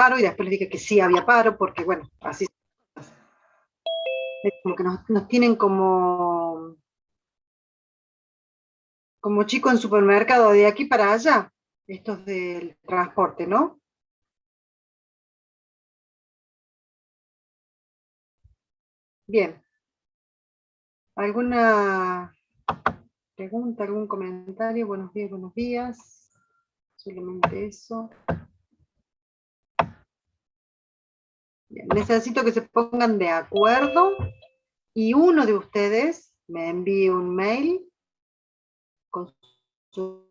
paro y después les dije que sí había paro, porque bueno, así es como que nos tienen como chico en supermercado de aquí para allá, estos del transporte, ¿no? Bien, ¿alguna pregunta, algún comentario? Buenos días, buenos días. Solamente eso. Bien, necesito que se pongan de acuerdo y uno de ustedes me envíe un mail con su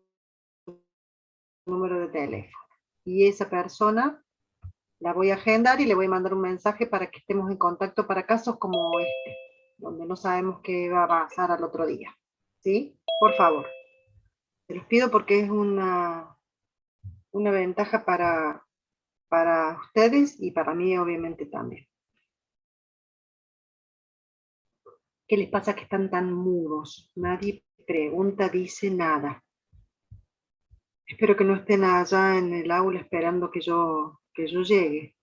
número de teléfono. Y esa persona la voy a agendar y le voy a mandar un mensaje para que estemos en contacto para casos como este, donde no sabemos qué va a pasar al otro día. ¿Sí? Por favor. Se los pido porque es una ventaja para ustedes y para mí obviamente también. ¿Qué les pasa que están tan mudos? Nadie pregunta, dice nada. Espero que no estén allá en el aula esperando que yo llegue.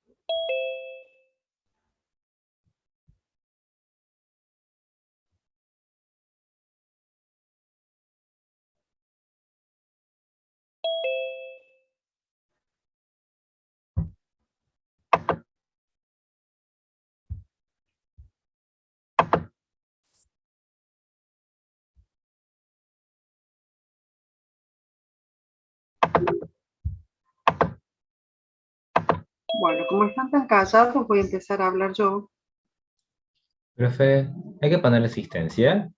Bueno, como están tan callados, voy a empezar a hablar yo. Profe, hay que ponerle asistencia.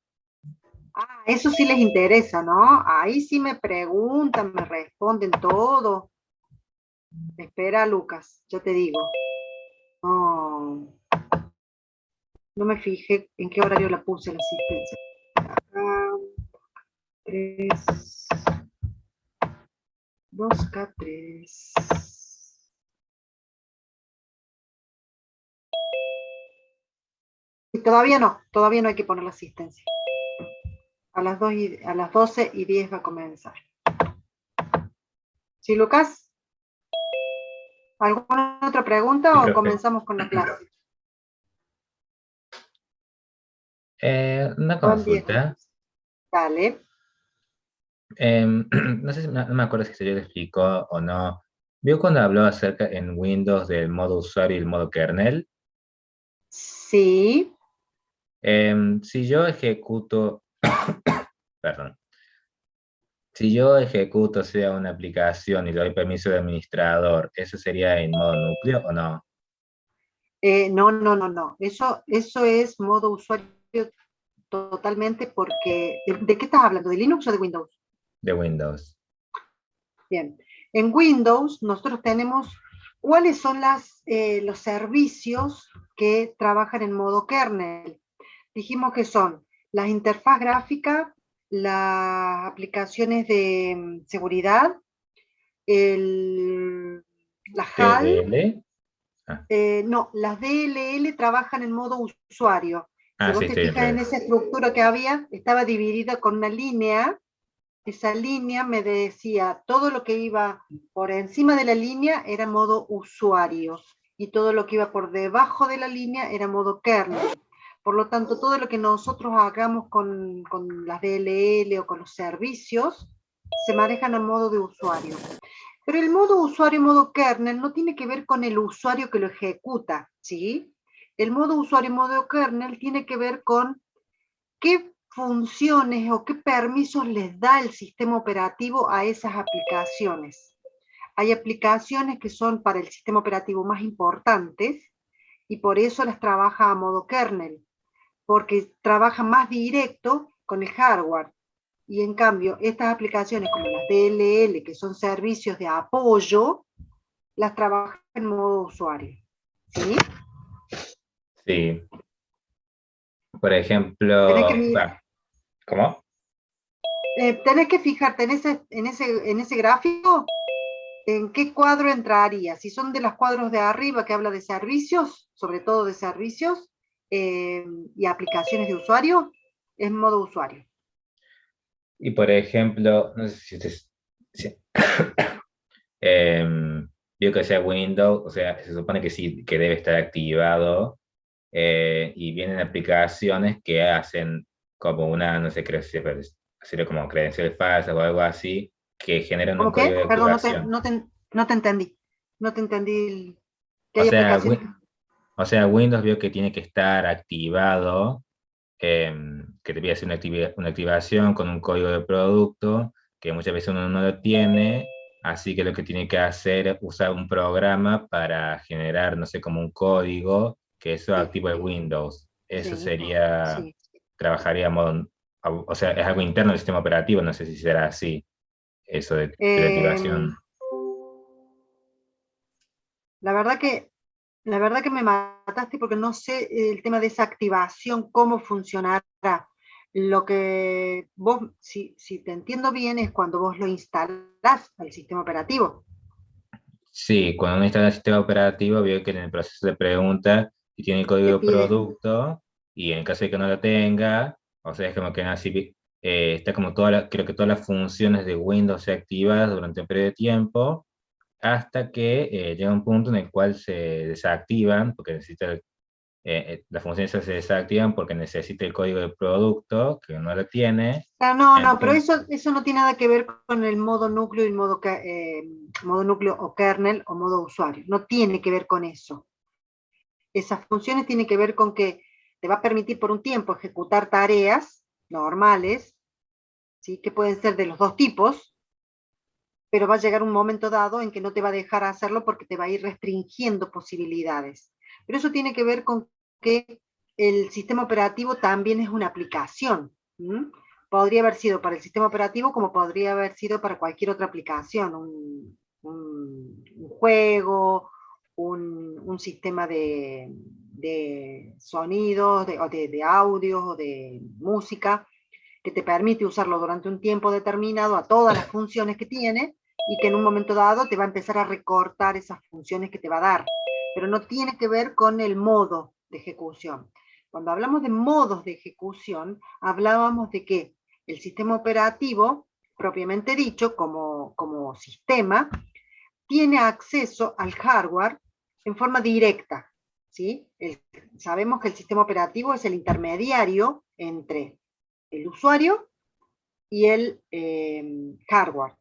Ah, eso sí les interesa, ¿no? Ahí sí me preguntan, me responden todo. Espera, Lucas, ya te digo. No, no me fijé en qué horario la puse la asistencia. Ah, 3, 2K3. Y todavía no hay que poner la asistencia. A las 12:10 va a comenzar. ¿Sí, Lucas? ¿Alguna otra Sí, pregunta o profe. comenzamos con la clase? Una Van 10 consulta. minutos. Dale. No sé si no me acuerdo si se le explicó o no. ¿Vio cuando habló acerca en Windows del modo usuario y el modo kernel? Sí. Si yo ejecuto, perdón, si yo ejecuto, sea una aplicación y le doy permiso de administrador, ¿eso sería en modo núcleo o no? No, no, no, no. Eso es modo usuario totalmente porque... ¿De qué estás hablando? ¿De Linux o de Windows? De Windows. Bien. En Windows nosotros tenemos cuáles son los servicios que trabajan en modo kernel. Dijimos que son las interfaz gráfica, las aplicaciones de seguridad, el, la HAL, ¿TLL? Ah, no, las DLL trabajan en modo usuario. Si sí, vos te estoy dentro fijas de en eso. esa estructura que había, estaba dividida con una línea. Esa línea me decía todo lo que iba por encima de la línea era modo usuario y todo lo que iba por debajo de la línea era modo kernel. Por lo tanto, todo lo que nosotros hagamos con las DLL o con los servicios se manejan a modo de usuario. Pero el modo usuario y modo kernel no tiene que ver con el usuario que lo ejecuta, ¿sí? El modo usuario y modo kernel tiene que ver con qué funciones o qué permisos les da el sistema operativo a esas aplicaciones. Hay aplicaciones que son para el sistema operativo más importantes y por eso las trabaja a modo kernel, porque trabaja más directo con el hardware. Y en cambio, estas aplicaciones como las DLL, que son servicios de apoyo, las trabaja en modo usuario. ¿Sí? Sí. Por Tenés que, ejemplo, ¿cómo? tenés que fijarte en ese gráfico. ¿En qué cuadro entraría? Si son de los cuadros de arriba que habla de servicios, sobre todo de servicios y aplicaciones de usuario, es modo usuario. Y por ejemplo, no sé si, si- vio que sea Windows, o sea, se supone que sí, que debe estar activado, y vienen aplicaciones que hacen como una, no sé, creo que sería como credenciales falsas o algo así, que generan un ¿Cómo código qué? de Perdón, activación. no te entendí. No te entendí que O hay sea, aplicaciones. o sea, Windows vio que tiene que estar activado, que te pide hacer una activación con un código de producto, que muchas veces uno no lo tiene, así que lo que tiene que hacer es usar un programa para generar, no sé, como un código, que eso Sí, activa el Windows. Eso sí, sería, sí. trabajaría a modo, o sea, es algo interno del sistema operativo, no sé si será así, eso de la Em, activación. la verdad que, la verdad que me mataste porque no sé el tema de esa activación, cómo funcionará. Lo que vos, si te entiendo bien, es cuando vos lo instalás al sistema operativo. Sí, cuando uno instala el sistema operativo, veo que en el proceso de pregunta si tiene el código Te de pide, producto, y en caso de que no lo tenga, o sea, es como que así, está como creo que todas las funciones de Windows se activan durante un periodo de tiempo, hasta que llega un punto en el cual se desactivan, porque las funciones se desactivan porque necesita el código de producto, que no lo tiene. ah, no, no, pero Entonces, eso no tiene nada que ver con el modo núcleo y modo, modo núcleo o kernel o modo usuario. No tiene que ver con eso. Esas funciones tienen que ver con que te va a permitir por un tiempo ejecutar tareas normales, ¿sí? Que pueden ser de los dos tipos, pero va a llegar un momento dado en que no te va a dejar hacerlo porque te va a ir restringiendo posibilidades. Pero eso tiene que ver con que el sistema operativo también es una aplicación. ¿Mm? Podría haber sido para el sistema operativo como podría haber sido para cualquier otra aplicación, un juego, un sistema de sonidos, de audios o de música, que te permite usarlo durante un tiempo determinado a todas las funciones que tiene y que en un momento dado te va a empezar a recortar esas funciones que te va a dar. Pero no tiene que ver con el modo de ejecución. Cuando hablamos de modos de ejecución, hablábamos de que el sistema operativo, propiamente dicho, como sistema, tiene acceso al hardware en forma directa. ¿Sí? Sabemos que el sistema operativo es el intermediario entre el usuario y el hardware,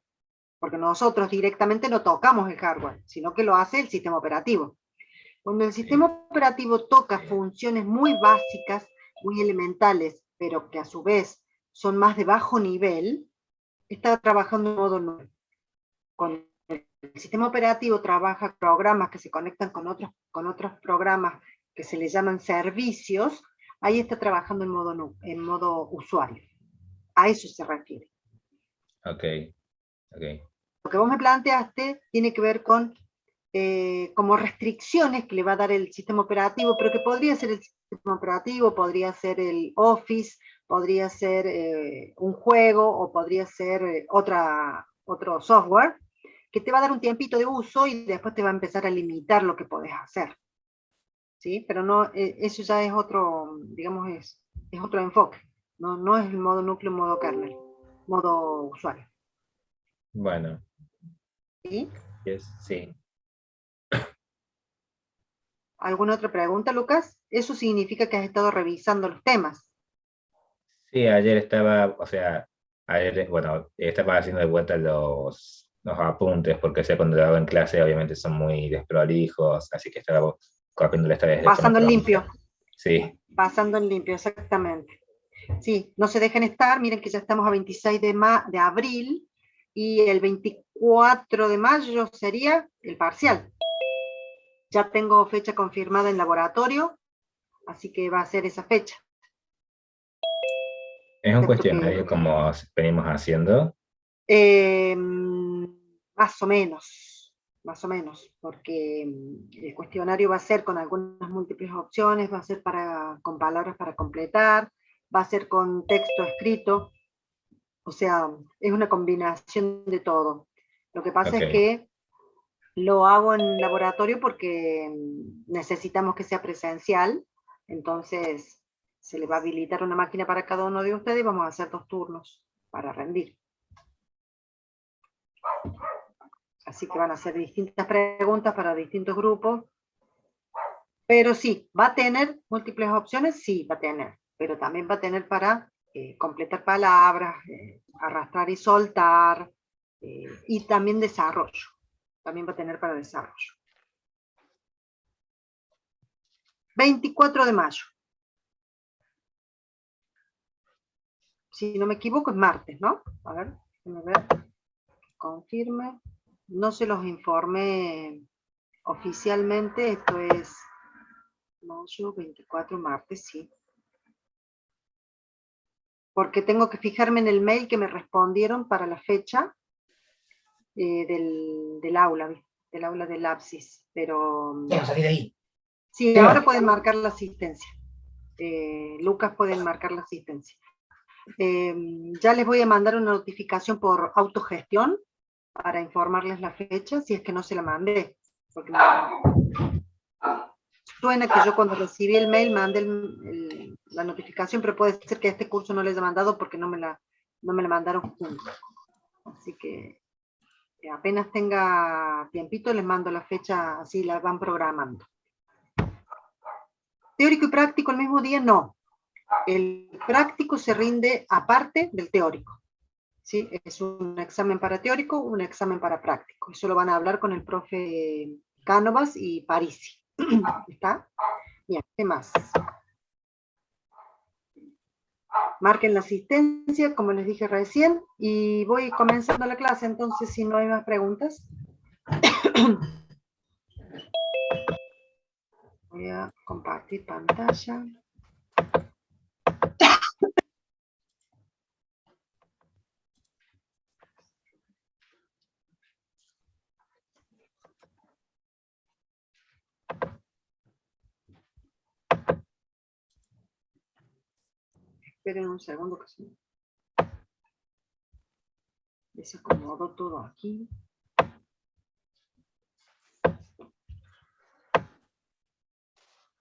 porque nosotros directamente no tocamos el hardware, sino que lo hace el sistema operativo. Cuando el sí. sistema operativo toca funciones muy básicas, muy elementales, pero que a su vez son más de bajo nivel, está trabajando en modo nuevo. Cuando el sistema operativo trabaja programas que se conectan con otros programas que se le llaman servicios, ahí está trabajando en modo usuario. A eso se refiere. Ok, ok. Lo que vos me planteaste tiene que ver con como restricciones que le va a dar el sistema operativo, pero que podría ser el sistema operativo, podría ser el Office, podría ser un juego o podría ser otro software, que te va a dar un tiempito de uso y después te va a empezar a limitar lo que podés hacer. ¿Sí? Pero no, eso ya es otro, digamos, es otro enfoque. No, no es el modo núcleo, modo kernel, modo usuario. Bueno, ¿Sí? sí. ¿Alguna otra pregunta, Lucas? Eso significa que has estado revisando los temas. Sí, ayer estaba, o sea, ayer, bueno, estaba haciendo de vuelta los apuntes, porque o sea, cuando lo hago en clase obviamente son muy desprolijos, así que estaba copiando esta vez de forma Pasando en limpio, cronológica. Sí, pasando en limpio, exactamente. Sí, no se dejen estar, miren que ya estamos a 26 de abril y el 24 de mayo sería el parcial. Ya tengo fecha confirmada en laboratorio, así que va a ser esa fecha. es un Excepto que cuestionario como venimos haciendo. más o menos, porque el cuestionario va a ser con algunas múltiples opciones, va a ser con palabras para completar, va a ser con texto escrito, o sea, es una combinación de todo. Lo que pasa Ok, es que lo hago en laboratorio porque necesitamos que sea presencial, entonces se le va a habilitar una máquina para cada uno de ustedes y vamos a hacer 2 turnos para rendir. Así que van a ser distintas preguntas para distintos grupos. Pero sí, ¿va a tener múltiples opciones? Sí, va a tener. Pero también va a tener para completar palabras, arrastrar y soltar, y también desarrollo. También va a tener para desarrollo. 24 de mayo. Si no me equivoco, es martes, ¿no? A ver, déjenme ver. Confirme. No se los informé oficialmente, esto es mayo 24, martes, sí. Porque tengo que fijarme en el mail que me respondieron para la fecha del aula del Apsis. Pero Salí de ahí. sí, ahora pueden marcar la asistencia. Lucas pueden marcar la asistencia. Ya les voy a mandar una notificación por autogestión para informarles la fecha, si es que no se la mandé. Porque suena que yo cuando recibí el mail mandé la notificación, pero puede ser que este curso no les haya mandado porque no me la mandaron juntos. Así que apenas tenga tiempito les mando la fecha, así la van programando. Teórico y práctico el mismo día, no. El práctico se rinde aparte del teórico. ¿Sí? Es un examen para teórico, un examen para práctico. Eso lo van a hablar con el profe Cánovas y Parisi. ¿Está? Bien, ¿qué más? Marquen la asistencia, como les dije recién, y voy comenzando la clase, entonces si no hay más preguntas. Voy a compartir pantalla. Esperen un segundo que se me desacomodo todo aquí.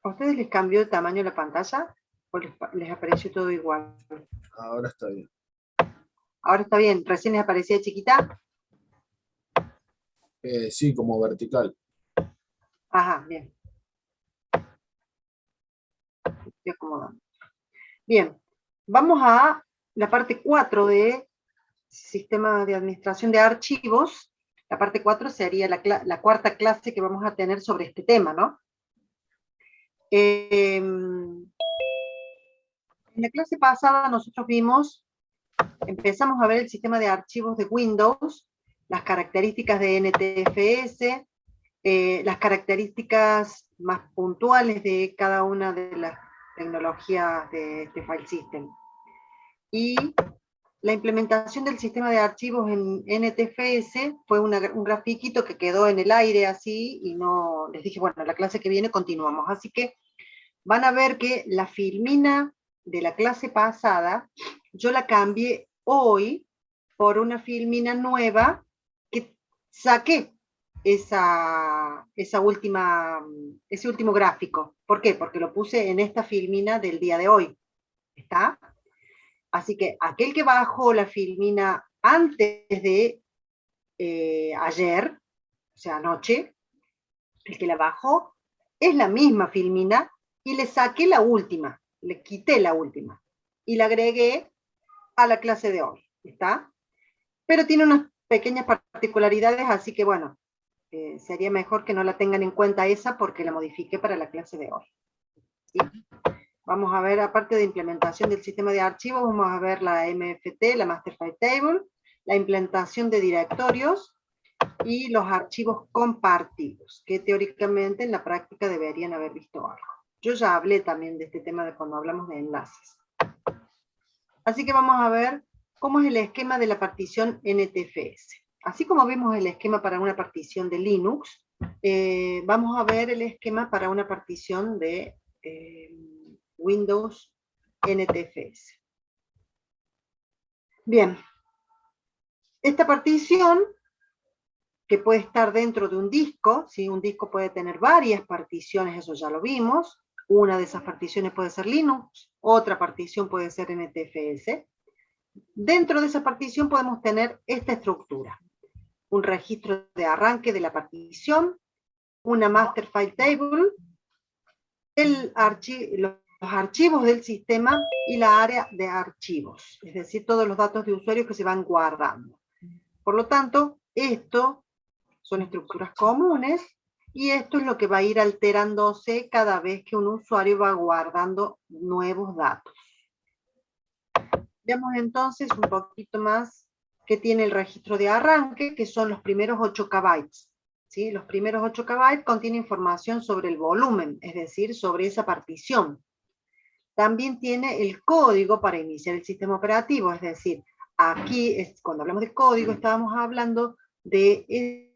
¿A ustedes les cambió el tamaño de la pantalla o les apareció todo igual? Ahora está bien. Ahora está bien, recién les aparecía chiquita. Sí, como vertical. Ajá, bien. Estoy acomodando. Bien, vamos a la parte 4 de Sistema de Administración de Archivos. La parte 4 sería la cuarta clase que vamos a tener sobre este tema, ¿no? En la clase pasada nosotros empezamos a ver el sistema de archivos de Windows, las características de NTFS, las características más puntuales de cada una de las tecnologías de este file system. Y la implementación del sistema de archivos en NTFS fue un grafiquito que quedó en el aire así, y no les dije, bueno, la clase que viene continuamos. Así que van a ver que la filmina de la clase pasada, yo la cambié hoy por una filmina nueva que saqué ese último gráfico. ¿Por qué? Porque lo puse en esta filmina del día de hoy. ¿Está? Así que aquel que bajó la filmina antes de ayer, o sea, anoche, el que la bajó, es la misma filmina y le saqué la última, le quité la última y la agregué a la clase de hoy, ¿está? Pero tiene unas pequeñas particularidades, así que bueno, sería mejor que no la tengan en cuenta esa porque la modifiqué para la clase de hoy. ¿Sí? Vamos a ver, aparte de implementación del sistema de archivos, vamos a ver la MFT, la Master File Table, la implementación de directorios y los archivos compartidos, que teóricamente en la práctica deberían haber visto algo. Yo ya hablé también de este tema de cuando hablamos de enlaces. Así que vamos a ver cómo es el esquema de la partición NTFS. Así como vimos el esquema para una partición de Linux, vamos a ver el esquema para una partición de Windows NTFS. Bien, esta partición, que puede estar dentro de un disco, ¿sí? Un disco puede tener varias particiones, eso ya lo vimos. Una de esas particiones puede ser Linux, otra partición puede ser NTFS. Dentro de esa partición podemos tener esta estructura. un registro de arranque de la partición, una master file table, los archivos del sistema y la área de archivos, es decir, todos los datos de usuario que se van guardando. Por lo tanto, esto son estructuras comunes y esto es lo que va a ir alterándose cada vez que un usuario va guardando nuevos datos. Veamos entonces un poquito más qué tiene el registro de arranque, que son los primeros 8 KB. ¿Sí? Los primeros 8 KB contienen información sobre el volumen, es decir, sobre esa partición. También tiene el código para iniciar el sistema operativo, es decir, aquí, cuando hablamos de código, estábamos hablando de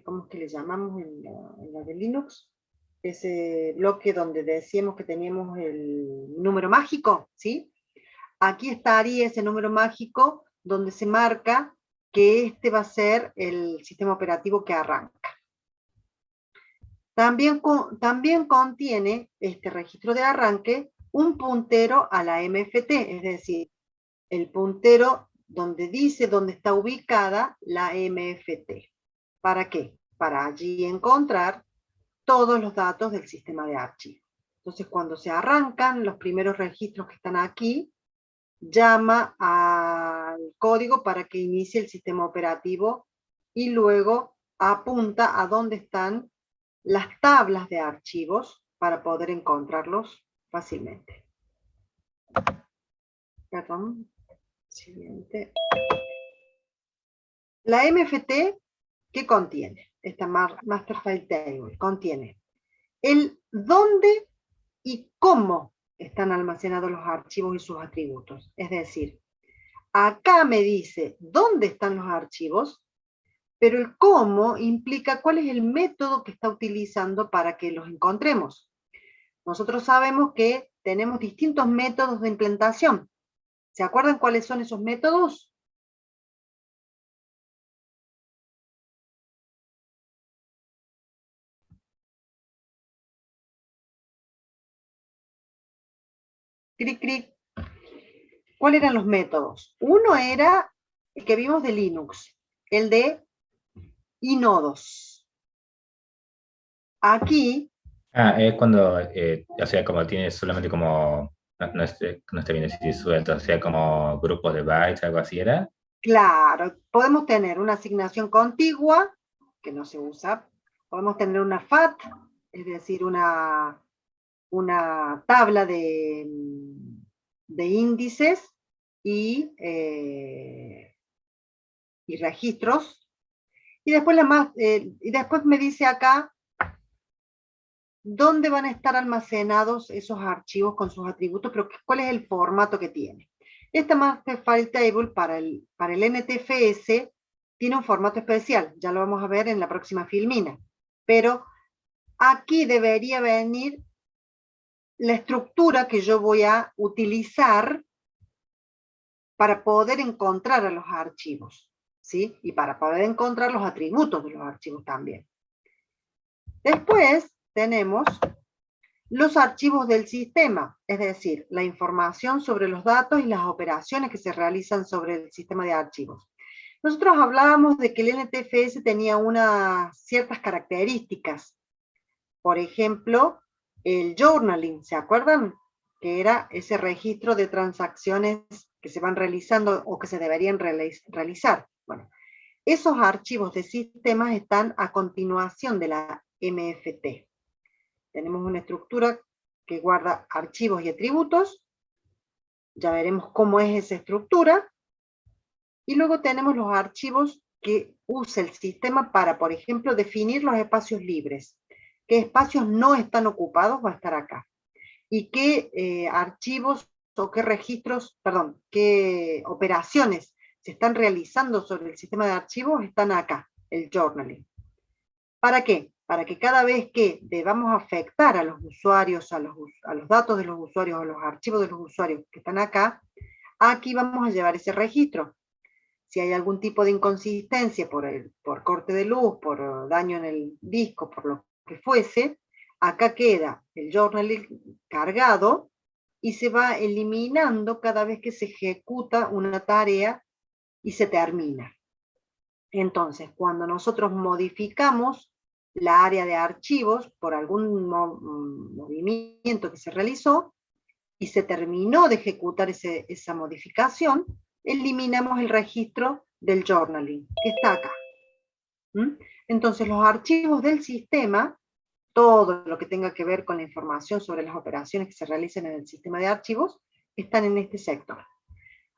¿cómo es que le llamamos en la de Linux? Ese bloque donde decíamos que teníamos el número mágico, ¿sí? Aquí estaría ese número mágico donde se marca que este va a ser el sistema operativo que arranca. También contiene este registro de arranque un puntero a la MFT, es decir, el puntero donde dice dónde está ubicada la MFT. ¿Para qué? Para allí encontrar todos los datos del sistema de archivos. Entonces, cuando se arrancan los primeros registros que están aquí, llama al código para que inicie el sistema operativo y luego apunta a dónde están las tablas de archivos para poder encontrarlos fácilmente. Perdón. Siguiente. La MFT, ¿qué contiene? Esta Master File Table contiene el dónde y cómo están almacenados los archivos y sus atributos. Es decir, acá me dice dónde están los archivos, pero el cómo implica cuál es el método que está utilizando para que los encontremos. Nosotros sabemos que tenemos distintos métodos de implementación. ¿Se acuerdan cuáles son esos métodos? Cric, cric. ¿Cuáles eran los métodos? Uno era el que vimos de Linux, el de inodos. Aquí... Es cuando, o sea, como tiene solamente como, no está bien decir suelto, o sea, como grupos de bytes, algo así era. Claro, podemos tener una asignación contigua, que no se usa, podemos tener una FAT, es decir, una tabla de índices y registros, y después, y después me dice acá dónde van a estar almacenados esos archivos con sus atributos, pero cuál es el formato que tiene. Esta Master File Table para el NTFS tiene un formato especial, ya lo vamos a ver en la próxima filmina, pero aquí debería venir la estructura que yo voy a utilizar para poder encontrar a los archivos, ¿sí? Y para poder encontrar los atributos de los archivos también. Después tenemos los archivos del sistema, es decir, la información sobre los datos y las operaciones que se realizan sobre el sistema de archivos. Nosotros hablábamos de que el NTFS tenía unas ciertas características. Por ejemplo, el journaling, ¿se acuerdan? Que era ese registro de transacciones que se van realizando o que se deberían realizar. Bueno, esos archivos de sistemas están a continuación de la MFT. Tenemos una estructura que guarda archivos y atributos. Ya veremos cómo es esa estructura. Y luego tenemos los archivos que usa el sistema para, por ejemplo, definir los espacios libres. ¿Qué espacios no están ocupados? Va a estar acá. Y qué archivos o qué registros, perdón, qué operaciones se están realizando sobre el sistema de archivos están acá, el journaling. ¿Para qué? Para que cada vez que debamos afectar a los usuarios, a los datos de los usuarios, a los archivos de los usuarios que están acá, aquí vamos a llevar ese registro. Si hay algún tipo de inconsistencia por corte de luz, por daño en el disco, por lo que fuese, acá queda el journaling cargado y se va eliminando cada vez que se ejecuta una tarea y se termina. Entonces, cuando nosotros modificamos la área de archivos por algún movimiento que se realizó y se terminó de ejecutar esa modificación, eliminamos el registro del journaling, que está acá. Entonces, los archivos del sistema, todo lo que tenga que ver con la información sobre las operaciones que se realicen en el sistema de archivos, están en este sector.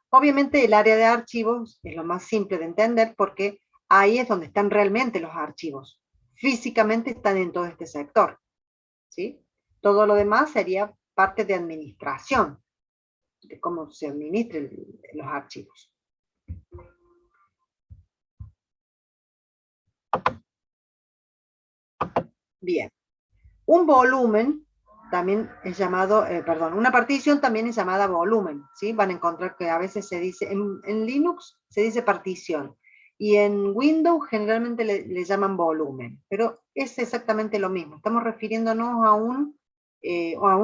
Obviamente el área de archivos es lo más simple de entender porque ahí es donde están realmente los archivos. Físicamente están en todo este sector, ¿sí? Todo lo demás sería parte de administración, de cómo se administran los archivos. Bien. Un volumen también es llamado, una partición también es llamada volumen, ¿sí? Van a encontrar que a veces se dice, en Linux se dice partición, y en Windows generalmente le llaman volumen, pero es exactamente lo mismo. Estamos refiriéndonos a un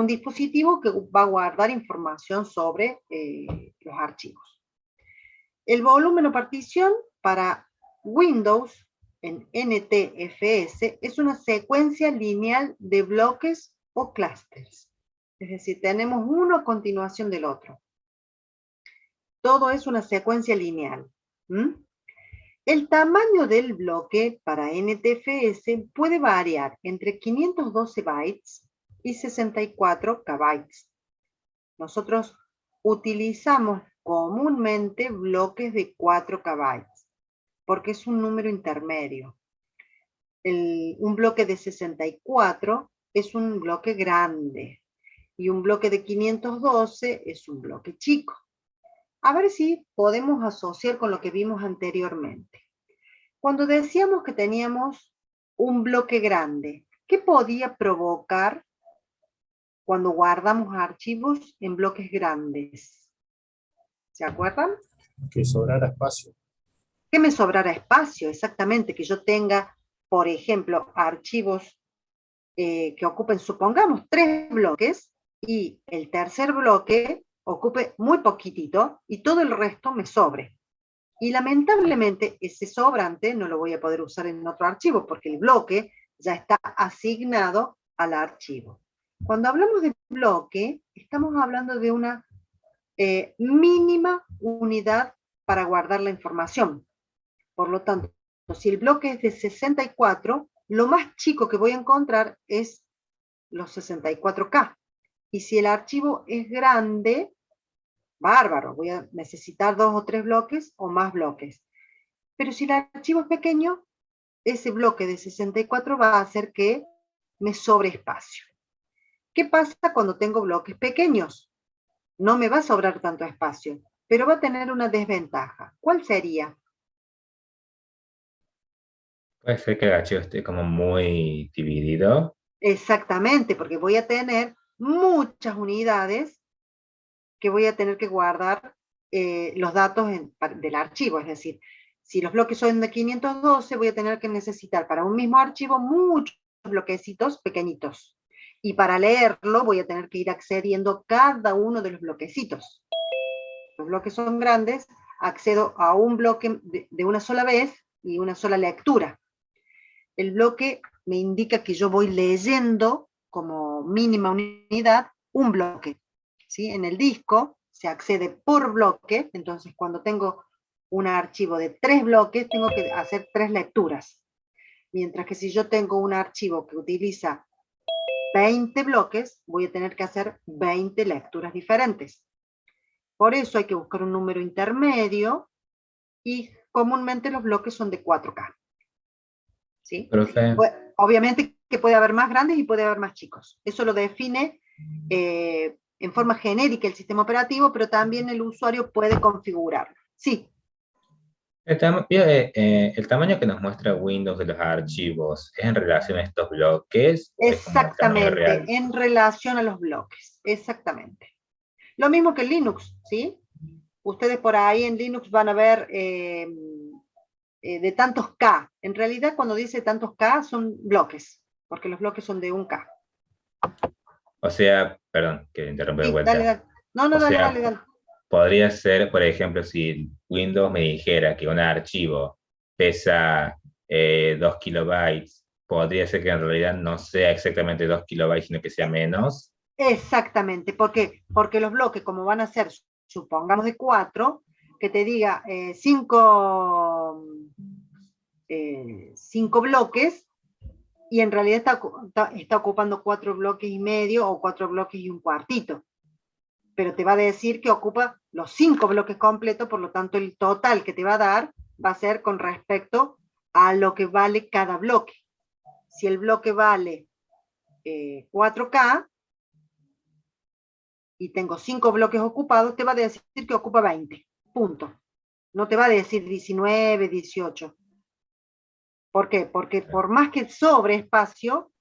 dispositivo que va a guardar información sobre los archivos. El volumen o partición para Windows en NTFS es una secuencia lineal de bloques o clústeres. Es decir, tenemos uno a continuación del otro. Todo es una secuencia lineal. El tamaño del bloque para NTFS puede variar entre 512 bytes y 64 KB. Nosotros utilizamos comúnmente bloques de 4 KB, porque es un número intermedio. Un bloque de 64 es un bloque grande, y un bloque de 512 es un bloque chico. A ver si podemos asociar con lo que vimos anteriormente. Cuando decíamos que teníamos un bloque grande, ¿qué podía provocar cuando guardamos archivos en bloques grandes? ¿Se acuerdan? Que sobrara espacio. Que me sobrara espacio, exactamente, que yo tenga, por ejemplo, archivos que ocupen, supongamos, 3 bloques, y el tercer bloque ocupe muy poquitito, y todo el resto me sobre. Y lamentablemente ese sobrante no lo voy a poder usar en otro archivo, porque el bloque ya está asignado al archivo. Cuando hablamos de bloque, estamos hablando de una mínima unidad para guardar la información. Por lo tanto, si el bloque es de 64, lo más chico que voy a encontrar es los 64K. Y si el archivo es grande, bárbaro, voy a necesitar 2 o 3 bloques o más bloques. Pero si el archivo es pequeño, ese bloque de 64 va a hacer que me sobre espacio. ¿Qué pasa cuando tengo bloques pequeños? No me va a sobrar tanto espacio, pero va a tener una desventaja. ¿Cuál sería? Puede ser que el archivo esté como muy dividido. Exactamente, porque voy a tener muchas unidades que voy a tener que guardar los datos del archivo. Es decir, si los bloques son de 512, voy a tener que necesitar para un mismo archivo muchos bloquecitos pequeñitos. Y para leerlo voy a tener que ir accediendo cada uno de los bloquecitos. Los bloques son grandes, accedo a un bloque de una sola vez y una sola lectura. El bloque me indica que yo voy leyendo como mínima unidad un bloque, ¿sí? En el disco se accede por bloque, entonces cuando tengo un archivo de 3 bloques, tengo que hacer 3 lecturas. Mientras que si yo tengo un archivo que utiliza 20 bloques, voy a tener que hacer 20 lecturas diferentes. Por eso hay que buscar un número intermedio, y comúnmente los bloques son de 4K. ¿Sí? Profe, Obviamente que puede haber más grandes y puede haber más chicos. Eso lo define en forma genérica el sistema operativo, pero también el usuario puede configurarlo. Sí. el tamaño que nos muestra Windows de los archivos, ¿es en relación a estos bloques? ¿O es como el tamaño Exactamente, real? en relación a los bloques. Exactamente. Lo mismo que en Linux, ¿sí? Ustedes por ahí en Linux van a ver de tantos K. En realidad, cuando dice tantos K, son bloques, porque los bloques son de 1K. O sea, perdón, que interrumpa de Sí, vuelta. dale, dale. No, no, O dale, sea, dale, dale. podría ser, por ejemplo, si Windows me dijera que un archivo pesa 2 kilobytes, podría ser que en realidad no sea exactamente 2 kilobytes, sino que sea menos. Exactamente. ¿Por qué? Porque los bloques, como van a ser, supongamos de 4, que te diga 5 bloques, y en realidad está ocupando 4 bloques y medio o 4 bloques y un cuartito. Pero te va a decir que ocupa los 5 bloques completos, por lo tanto el total que te va a dar va a ser con respecto a lo que vale cada bloque. Si el bloque vale 4K y tengo 5 bloques ocupados, te va a decir que ocupa 20, punto. No te va a decir 19, 18. ¿Por qué? Porque por más que sobre espacio,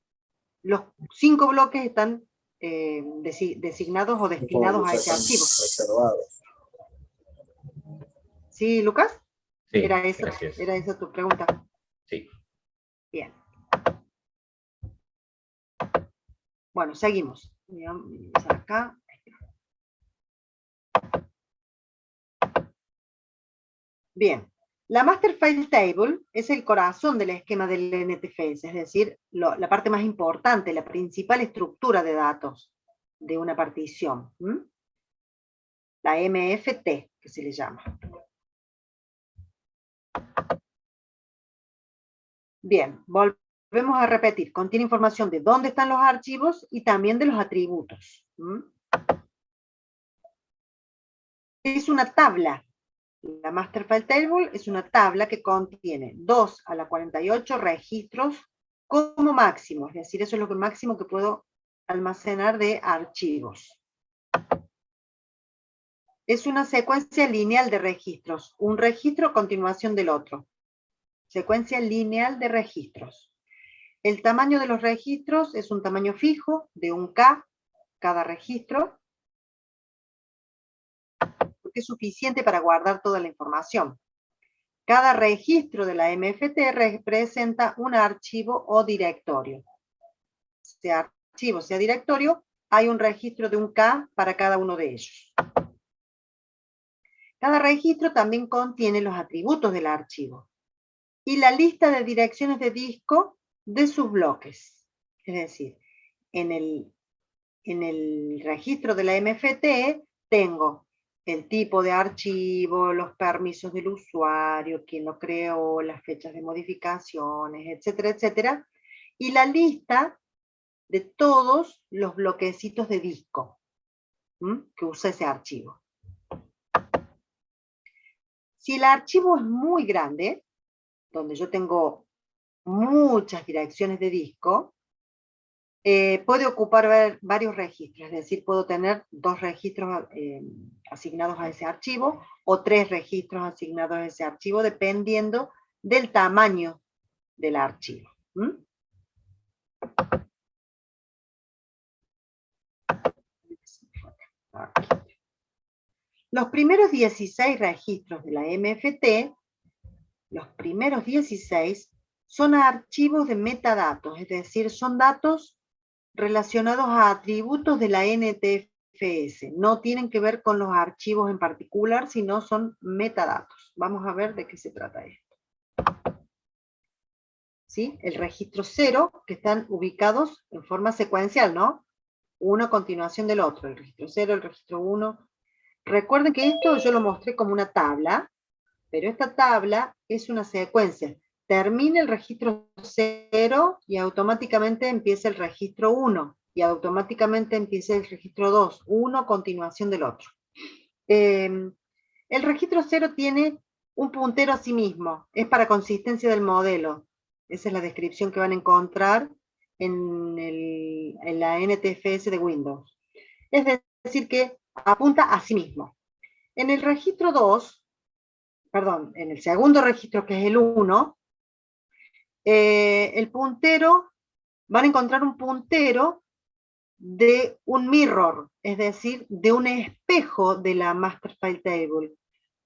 los 5 bloques están designados o destinados a ese archivo. Reservados. ¿Sí, Lucas? Sí, ¿Era gracias. esa tu pregunta? Sí. Bien. Bueno, seguimos. Acá. Bien. La Master File Table es el corazón del esquema del NTFS, es decir, la parte más importante, la principal estructura de datos de una partición. La MFT, que se le llama. Bien, volvemos a repetir. Contiene información de dónde están los archivos y también de los atributos. Es una tabla. La Master File Table es una tabla que contiene 2 a la 48 registros como máximo. Es decir, eso es lo máximo que puedo almacenar de archivos. Es una secuencia lineal de registros. Un registro a continuación del otro. Secuencia lineal de registros. El tamaño de los registros es un tamaño fijo de 1K cada registro, porque es suficiente para guardar toda la información. Cada registro de la MFT representa un archivo o directorio. Sea archivo, sea directorio, hay un registro de 1K para cada uno de ellos. Cada registro también contiene los atributos del archivo y la lista de direcciones de disco de sus bloques. Es decir, en el registro de la MFT tengo el tipo de archivo, los permisos del usuario, quién lo creó, las fechas de modificaciones, etcétera, etcétera, y la lista de todos los bloquecitos de disco que usa ese archivo. Si el archivo es muy grande, donde yo tengo muchas direcciones de disco, puede ocupar varios registros, es decir, puedo tener 2 registros asignados a ese archivo o 3 registros asignados a ese archivo, dependiendo del tamaño del archivo. Los primeros 16 registros de la MFT, los primeros 16 son archivos de metadatos, es decir, son datos relacionados a atributos de la NTFS. No tienen que ver con los archivos en particular, sino son metadatos. Vamos a ver de qué se trata esto. ¿Sí? El registro 0, que están ubicados en forma secuencial, ¿no? Uno a continuación del otro. El registro 0, el registro 1. Recuerden que esto yo lo mostré como una tabla, pero esta tabla es una secuencia. Termina el registro 0 y automáticamente empieza el registro 1 y automáticamente empieza el registro 2, uno a continuación del otro. El registro 0 tiene un puntero a sí mismo, es para consistencia del modelo. Esa es la descripción que van a encontrar en la NTFS de Windows. Es decir, que apunta a sí mismo. En el registro 2, perdón, en el segundo registro, que es el 1, el puntero, van a encontrar un puntero de un mirror, es decir, de un espejo de la Master File Table.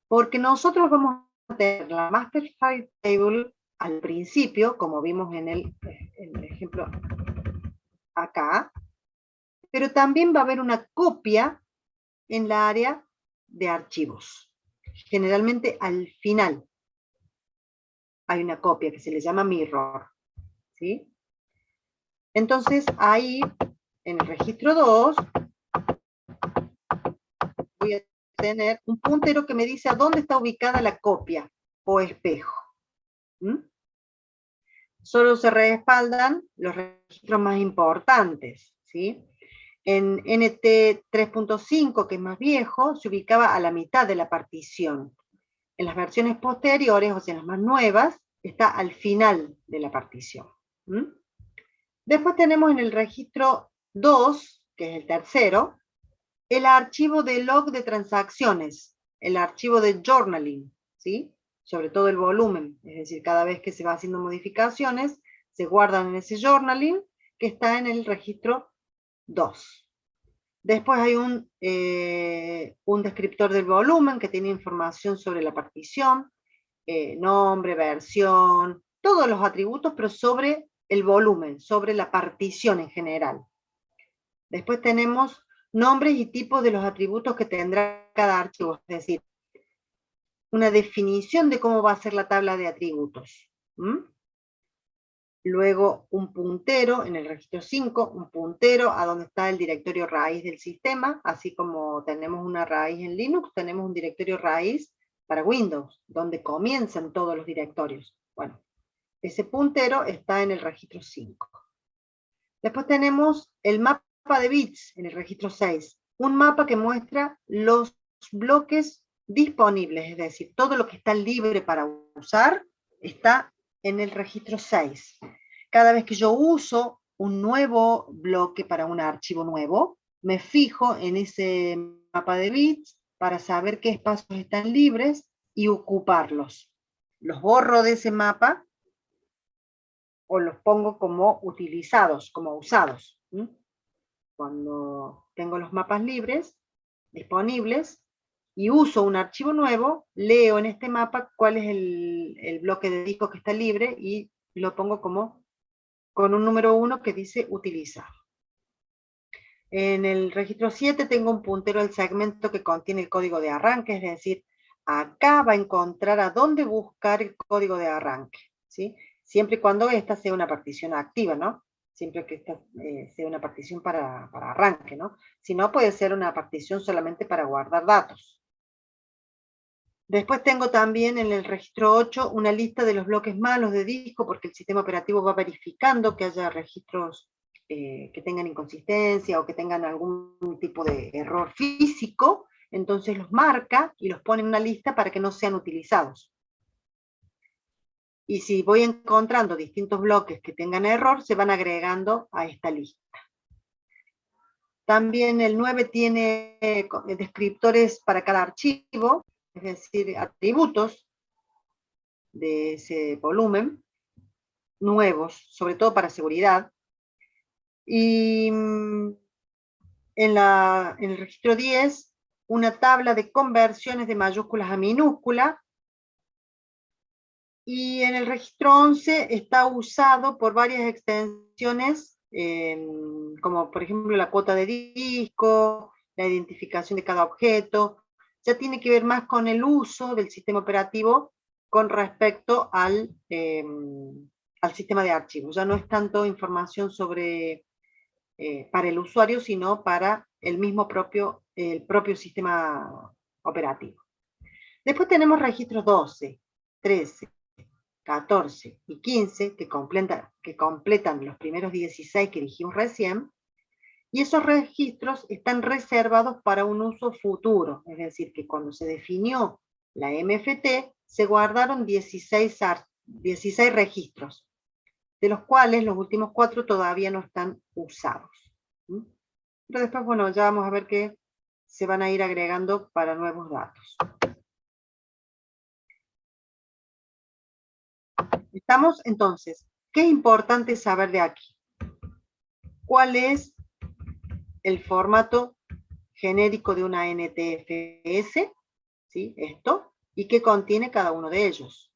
Porque nosotros vamos a tener la Master File Table al principio, como vimos en el ejemplo acá, pero también va a haber una copia en la área de archivos. Generalmente al final hay una copia que se le llama mirror, ¿sí? Entonces ahí, en el registro 2, voy a tener un puntero que me dice a dónde está ubicada la copia o espejo. ¿Mm? Solo se respaldan los registros más importantes, ¿sí? En NT 3.5, que es más viejo, se ubicaba a la mitad de la partición. En las versiones posteriores, o sea, en las más nuevas, está al final de la partición. ¿Mm? Después tenemos en el registro 2, que es el tercero, el archivo de log de transacciones, el archivo de journaling, ¿sí? Sobre todo el volumen, es decir, cada vez que se va haciendo modificaciones, se guardan en ese journaling que está en el registro 2. Después hay un descriptor del volumen que tiene información sobre la partición, nombre, versión, todos los atributos, pero sobre el volumen, sobre la partición en general. Después tenemos nombres y tipos de los atributos que tendrá cada archivo, es decir, una definición de cómo va a ser la tabla de atributos. Luego un puntero en el registro 5, un puntero a donde está el directorio raíz del sistema, así como tenemos una raíz en Linux, tenemos un directorio raíz para Windows, donde comienzan todos los directorios. Bueno, ese puntero está en el registro 5. Después tenemos el mapa de bits en el registro 6, un mapa que muestra los bloques disponibles, es decir, todo lo que está libre para usar está en el registro 6. Cada vez que yo uso un nuevo bloque para un archivo nuevo, me fijo en ese mapa de bits para saber qué espacios están libres y ocuparlos. Los borro de ese mapa o los pongo como utilizados, como usados. Cuando tengo los mapas libres, disponibles, y uso un archivo nuevo, leo en este mapa cuál es el bloque de disco que está libre y lo pongo como con un número 1 que dice utilizar. En el registro 7 tengo un puntero al segmento que contiene el código de arranque, es decir, acá va a encontrar a dónde buscar el código de arranque, ¿sí? Siempre y cuando esta sea una partición activa, ¿no? Siempre que esta sea una partición para arranque, ¿no? Si no, puede ser una partición solamente para guardar datos. Después tengo también en el registro 8 una lista de los bloques malos de disco, porque el sistema operativo va verificando que haya registros que tengan inconsistencia o que tengan algún tipo de error físico, entonces los marca y los pone en una lista para que no sean utilizados. Y si voy encontrando distintos bloques que tengan error, se van agregando a esta lista. También el 9 tiene descriptores para cada archivo, es decir, atributos de ese volumen, nuevos, sobre todo para seguridad. Y en el registro 10, una tabla de conversiones de mayúsculas a minúsculas. Y en el registro 11 está usado por varias extensiones, como por ejemplo la cuota de disco, la identificación de cada objeto. Ya tiene que ver más con el uso del sistema operativo con respecto al sistema de archivos. Ya no es tanto información sobre para el usuario, sino para el propio sistema operativo. Después tenemos registros 12, 13, 14 y 15 que completan los primeros 16 que dijimos recién, y esos registros están reservados para un uso futuro, es decir, que cuando se definió la MFT se guardaron 16 registros, de los cuales los últimos 4 todavía no están usados. Pero después, bueno, ya vamos a ver que se van a ir agregando para nuevos datos. ¿Estamos? Entonces, ¿qué es importante saber de aquí? ¿Cuál es el formato genérico de una NTFS? ¿Sí? Esto. ¿Y qué contiene cada uno de ellos?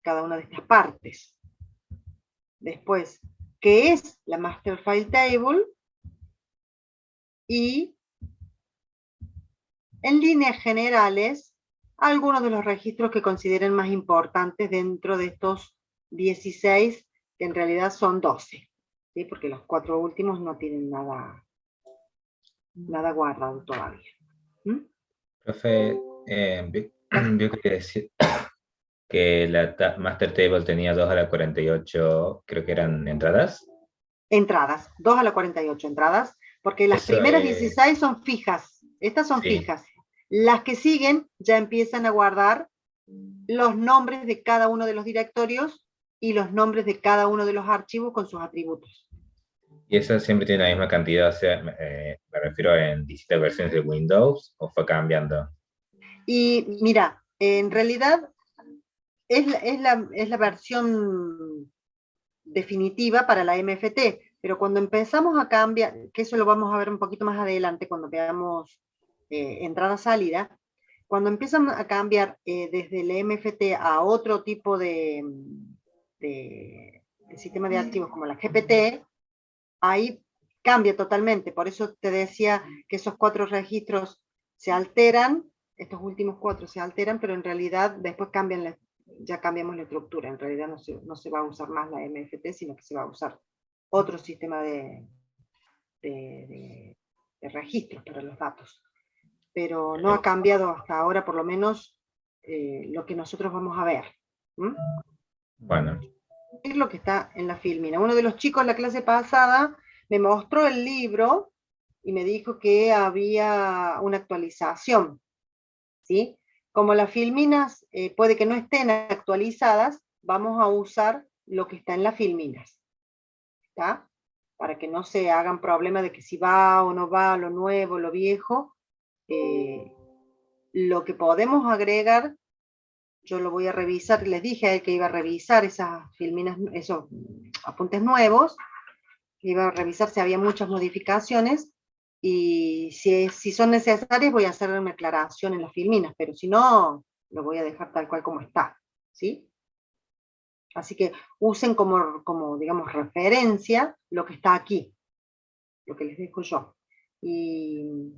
Cada una de estas partes. Después, ¿qué es la Master File Table? y en líneas generales, algunos de los registros que consideren más importantes dentro de estos 16, que en realidad son 12, ¿sí? Porque los 4 últimos no tienen nada guardado todavía. Profe, vio que decía que la Master Table tenía 2 a la 48, creo que eran entradas. Entradas, 2 a la 48 entradas, porque las Eso primeras es... 16 son fijas, estas son Sí. fijas. Las que siguen ya empiezan a guardar los nombres de cada uno de los directorios y los nombres de cada uno de los archivos con sus atributos. ¿Y eso siempre tiene la misma cantidad? O sea, me refiero en distintas versiones de Windows, ¿o fue cambiando? Y mira, en realidad es la versión definitiva para la MFT, pero cuando empezamos a cambiar, que eso lo vamos a ver un poquito más adelante cuando veamos entrada-salida, cuando empiezan a cambiar desde el MFT a otro tipo de sistema de archivos como la GPT, ahí cambia totalmente. Por eso te decía que esos 4 registros se alteran, estos últimos 4 se alteran, pero en realidad después cambian ya cambiamos la estructura. En realidad no se va a usar más la MFT, sino que se va a usar otro sistema de registros para los datos. Pero no ha cambiado hasta ahora, por lo menos, lo que nosotros vamos a ver. Bueno. Es lo que está en la filmina. Uno de los chicos en la clase pasada me mostró el libro y me dijo que había una actualización, ¿sí? Como las filminas puede que no estén actualizadas, vamos a usar lo que está en las filminas, ¿está? Para que no se hagan problemas de que si va o no va, lo nuevo, lo viejo. Lo que podemos agregar, yo lo voy a revisar, les dije a él que iba a revisar esas filminas, esos apuntes nuevos, que iba a revisar si había muchas modificaciones, y si son necesarias voy a hacer una aclaración en las filminas, pero si no, lo voy a dejar tal cual como está, ¿sí? Así que usen como digamos, referencia lo que está aquí, lo que les dejo yo. Y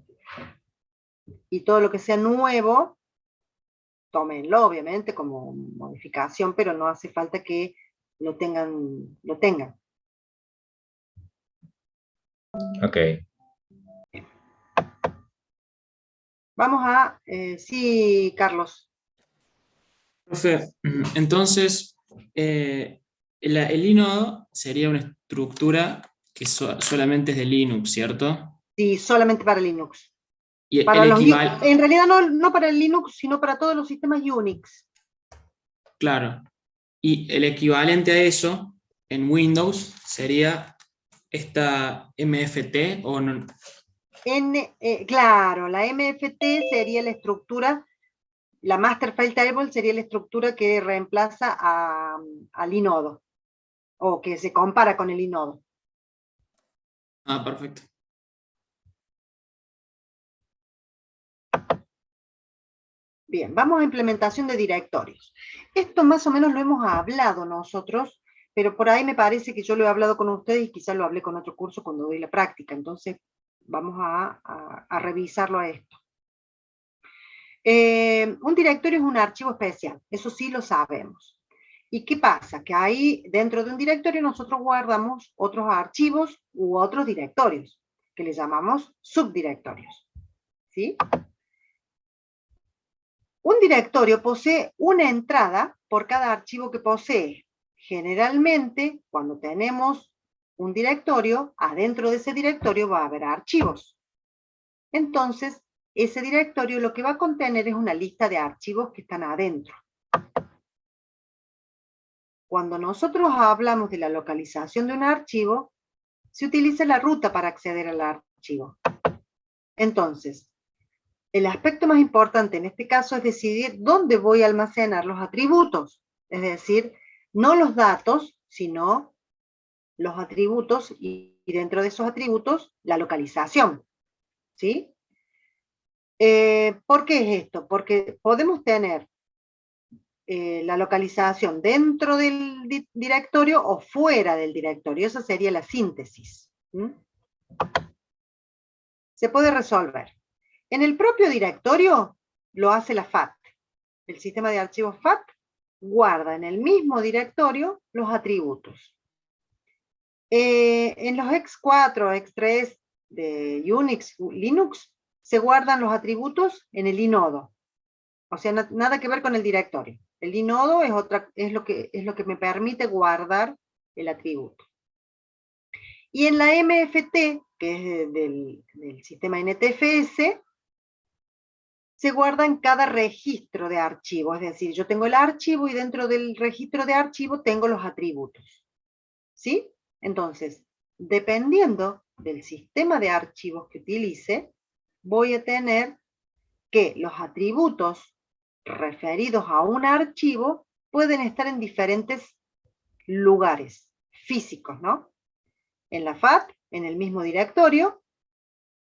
todo lo que sea nuevo, tómenlo, obviamente, como modificación, pero no hace falta que lo tengan. Ok. Vamos a... sí, Carlos. Profe, entonces, el inodo sería una estructura que solamente es de Linux, ¿cierto? Sí, solamente para Linux. Y Para el los, equivalente... en realidad no para el Linux, sino para todos los sistemas Unix. Claro. Y el equivalente a eso en Windows sería esta MFT o no. Claro, la MFT sería la estructura, la Master File Table sería la estructura que reemplaza al inodo, o que se compara con el inodo. Ah, perfecto. Bien, vamos a implementación de directorios. Esto más o menos lo hemos hablado nosotros, pero por ahí me parece que yo lo he hablado con ustedes y quizás lo hablé con otro curso cuando doy la práctica, entonces vamos a revisarlo a esto. Un directorio es un archivo especial, eso sí lo sabemos. ¿Y qué pasa? Que ahí dentro de un directorio nosotros guardamos otros archivos u otros directorios, que le llamamos subdirectorios, ¿sí? Un directorio posee una entrada por cada archivo que posee. Generalmente, cuando tenemos un directorio, adentro de ese directorio va a haber archivos. Entonces, ese directorio lo que va a contener es una lista de archivos que están adentro. Cuando nosotros hablamos de la localización de un archivo, se utiliza la ruta para acceder al archivo. Entonces, el aspecto más importante en este caso es decidir dónde voy a almacenar los atributos, es decir, no los datos, sino los atributos y dentro de esos atributos la localización, ¿sí? ¿Por qué es esto? Porque podemos tener la localización dentro del directorio o fuera del directorio, esa sería la síntesis. ¿Mm? Se puede resolver. En el propio directorio lo hace la FAT. El sistema de archivos FAT guarda en el mismo directorio los atributos. En los X4, X3 de Unix, Linux, se guardan los atributos en el inodo. O sea, nada que ver con el directorio. El inodo es lo que me permite guardar el atributo. Y en la MFT, que es del sistema NTFS, se guarda en cada registro de archivo. Es decir, yo tengo el archivo y dentro del registro de archivo tengo los atributos. ¿Sí? Entonces, dependiendo del sistema de archivos que utilice, voy a tener que los atributos referidos a un archivo pueden estar en diferentes lugares físicos, ¿no? En la FAT, en el mismo directorio,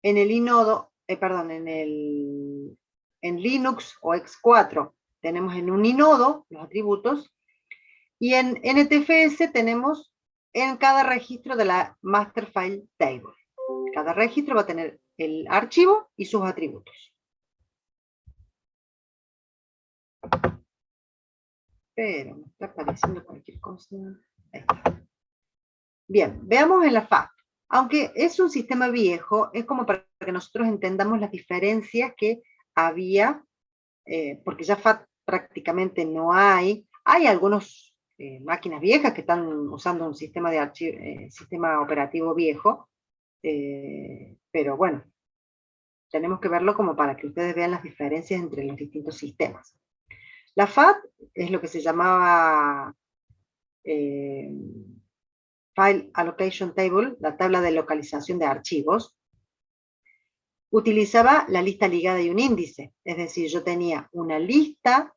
en el inodo, en Linux o X4 tenemos en un inodo los atributos, y en NTFS tenemos en cada registro de la Master File Table. Cada registro va a tener el archivo y sus atributos. Pero me está apareciendo cualquier cosa. Ahí está. Bien, veamos en la FAT. Aunque es un sistema viejo, es como para que nosotros entendamos las diferencias que había, porque ya FAT prácticamente no hay. Hay algunas máquinas viejas que están usando un sistema de sistema operativo viejo, pero bueno, tenemos que verlo como para que ustedes vean las diferencias entre los distintos sistemas. La FAT es lo que se llamaba File Allocation Table, la tabla de localización de archivos. Utilizaba la lista ligada y un índice, es decir, yo tenía una lista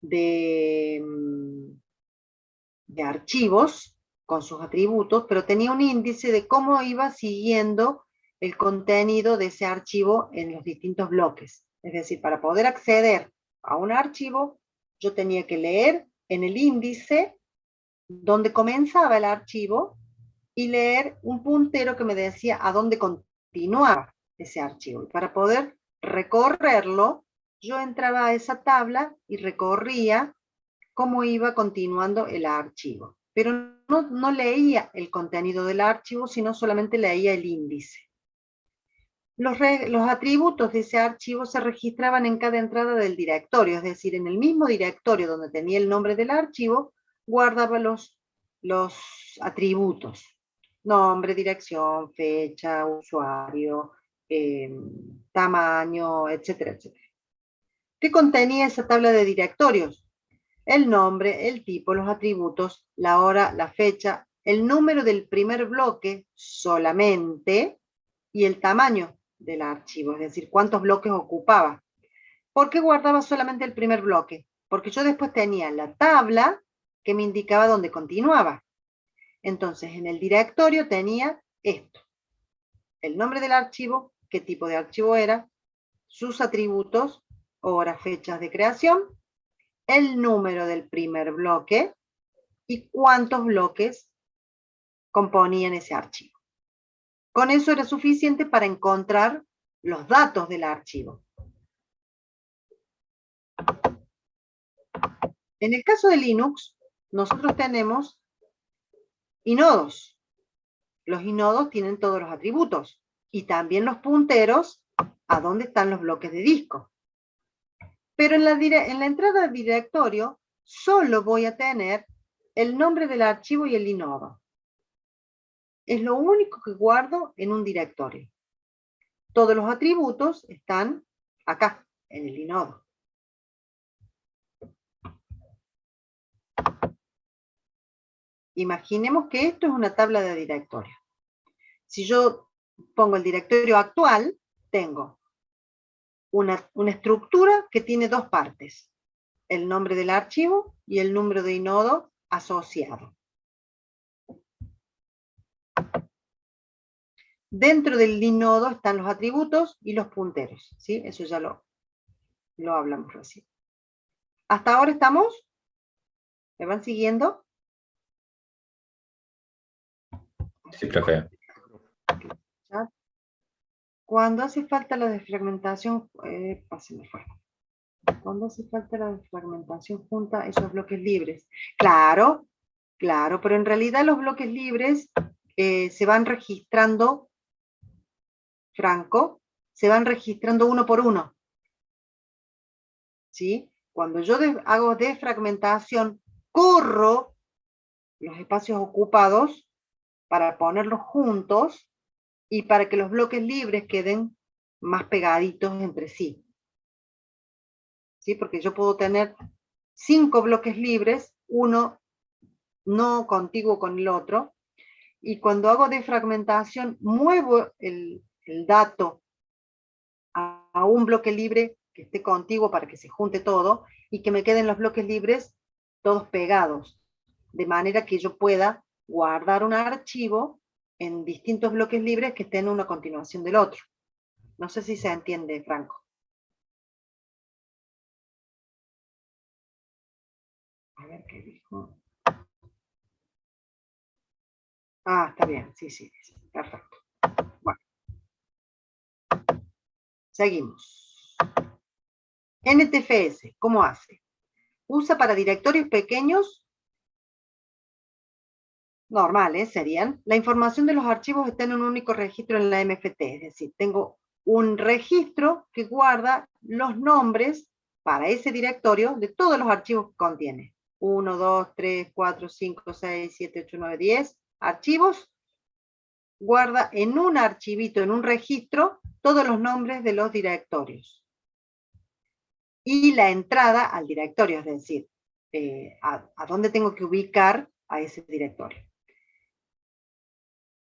de archivos con sus atributos, pero tenía un índice de cómo iba siguiendo el contenido de ese archivo en los distintos bloques. Es decir, para poder acceder a un archivo, yo tenía que leer en el índice donde comenzaba el archivo y leer un puntero que me decía a dónde continuaba ese archivo. Para poder recorrerlo, yo entraba a esa tabla y recorría cómo iba continuando el archivo. Pero no leía el contenido del archivo, sino solamente leía el índice. Los atributos de ese archivo se registraban en cada entrada del directorio, es decir, en el mismo directorio donde tenía el nombre del archivo, guardaba los atributos. Nombre, dirección, fecha, usuario, tamaño, etcétera, etcétera. ¿Qué contenía esa tabla de directorios? El nombre, el tipo, los atributos, la hora, la fecha, el número del primer bloque solamente y el tamaño del archivo, es decir, cuántos bloques ocupaba. ¿Por qué guardaba solamente el primer bloque? Porque yo después tenía la tabla que me indicaba dónde continuaba. Entonces, en el directorio tenía esto: el nombre del archivo, qué tipo de archivo era, sus atributos, hora, fechas de creación, el número del primer bloque y cuántos bloques componían ese archivo. Con eso era suficiente para encontrar los datos del archivo. En el caso de Linux, nosotros tenemos inodos. Los inodos tienen todos los atributos y también los punteros a dónde están los bloques de disco. Pero en la entrada del directorio solo voy a tener el nombre del archivo y el inodo. Es lo único que guardo en un directorio. Todos los atributos están acá, en el inodo. Imaginemos que esto es una tabla de directorio. Si yo pongo el directorio actual, tengo una estructura que tiene dos partes: el nombre del archivo y el número de inodo asociado. Dentro del inodo están los atributos y los punteros, ¿sí? Eso ya lo hablamos recién. ¿Hasta ahora estamos? ¿Me van siguiendo? Sí, profe. Cuando hace falta la desfragmentación, se me fue. Cuando hace falta la desfragmentación junta esos bloques libres. Claro, claro, pero en realidad los bloques libres se van registrando, Franco, se van registrando uno por uno. ¿Sí? Cuando yo hago desfragmentación, corro los espacios ocupados para ponerlos juntos y para que los bloques libres queden más pegaditos entre sí. ¿Sí? Porque yo puedo tener 5 bloques libres, uno no contiguo con el otro, y cuando hago defragmentación, muevo el dato a un bloque libre que esté contiguo para que se junte todo, y que me queden los bloques libres todos pegados, de manera que yo pueda guardar un archivo en distintos bloques libres que estén uno a continuación del otro. No sé si se entiende, Franco. A ver qué dijo. Ah, está bien, sí, perfecto. Bueno. Seguimos. NTFS, ¿cómo hace? Usa para directorios pequeños, normales serían, la información de los archivos está en un único registro en la MFT, es decir, tengo un registro que guarda los nombres para ese directorio de todos los archivos que contiene. 1, 2, 3, 4, 5, 6, 7, 8, 9, 10 archivos. Guarda en un archivito, en un registro, todos los nombres de los directorios. Y la entrada al directorio, es decir, a dónde tengo que ubicar a ese directorio.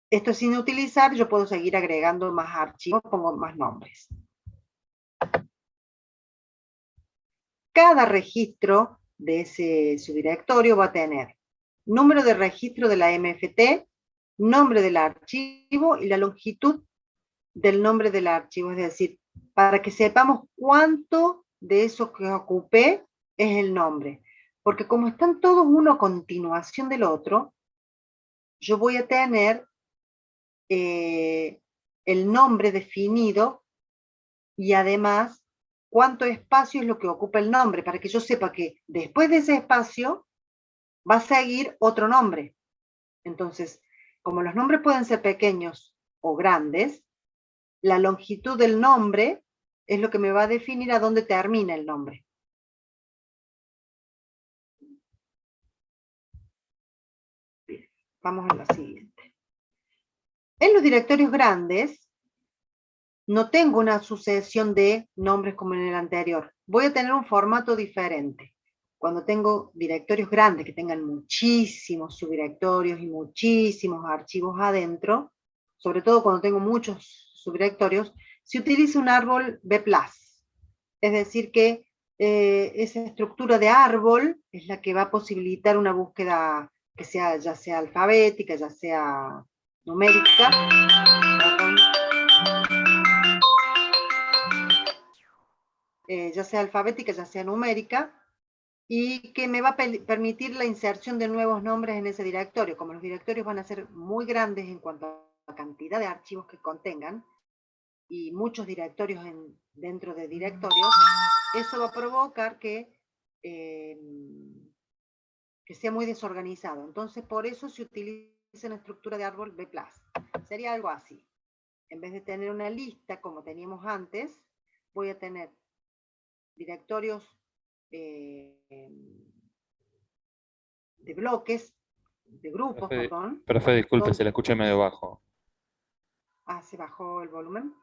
Esto sin utilizar, yo puedo seguir agregando más archivos, pongo más nombres. Cada registro de ese subdirectorio va a tener número de registro de la MFT, nombre del archivo y la longitud del nombre del archivo, es decir, para que sepamos cuánto de eso que ocupé es el nombre. Porque como están todos uno a continuación del otro, yo voy a tener el nombre definido y además cuánto espacio es lo que ocupa el nombre, para que yo sepa que después de ese espacio va a seguir otro nombre. Entonces, como los nombres pueden ser pequeños o grandes, la longitud del nombre es lo que me va a definir a dónde termina el nombre. Bien, vamos a la siguiente. En los directorios grandes, no tengo una sucesión de nombres como en el anterior. Voy a tener un formato diferente. Cuando tengo directorios grandes que tengan muchísimos subdirectorios y muchísimos archivos adentro, sobre todo cuando tengo muchos subdirectorios, se utiliza un árbol B+. Es decir que esa estructura de árbol es la que va a posibilitar una búsqueda que sea, ya sea alfabética, ya sea numérica. Ya sea alfabética, ya sea numérica, y que me va a permitir la inserción de nuevos nombres en ese directorio. Como los directorios van a ser muy grandes en cuanto a la cantidad de archivos que contengan, y muchos directorios dentro de directorios, eso va a provocar que sea muy desorganizado. Entonces, por eso se utiliza una estructura de árbol B+. Sería algo así. En vez de tener una lista, como teníamos antes, voy a tener directorios de bloques, de grupos, perdón. Profe, disculpe, se le escucha medio bajo. Ah, se bajó el volumen.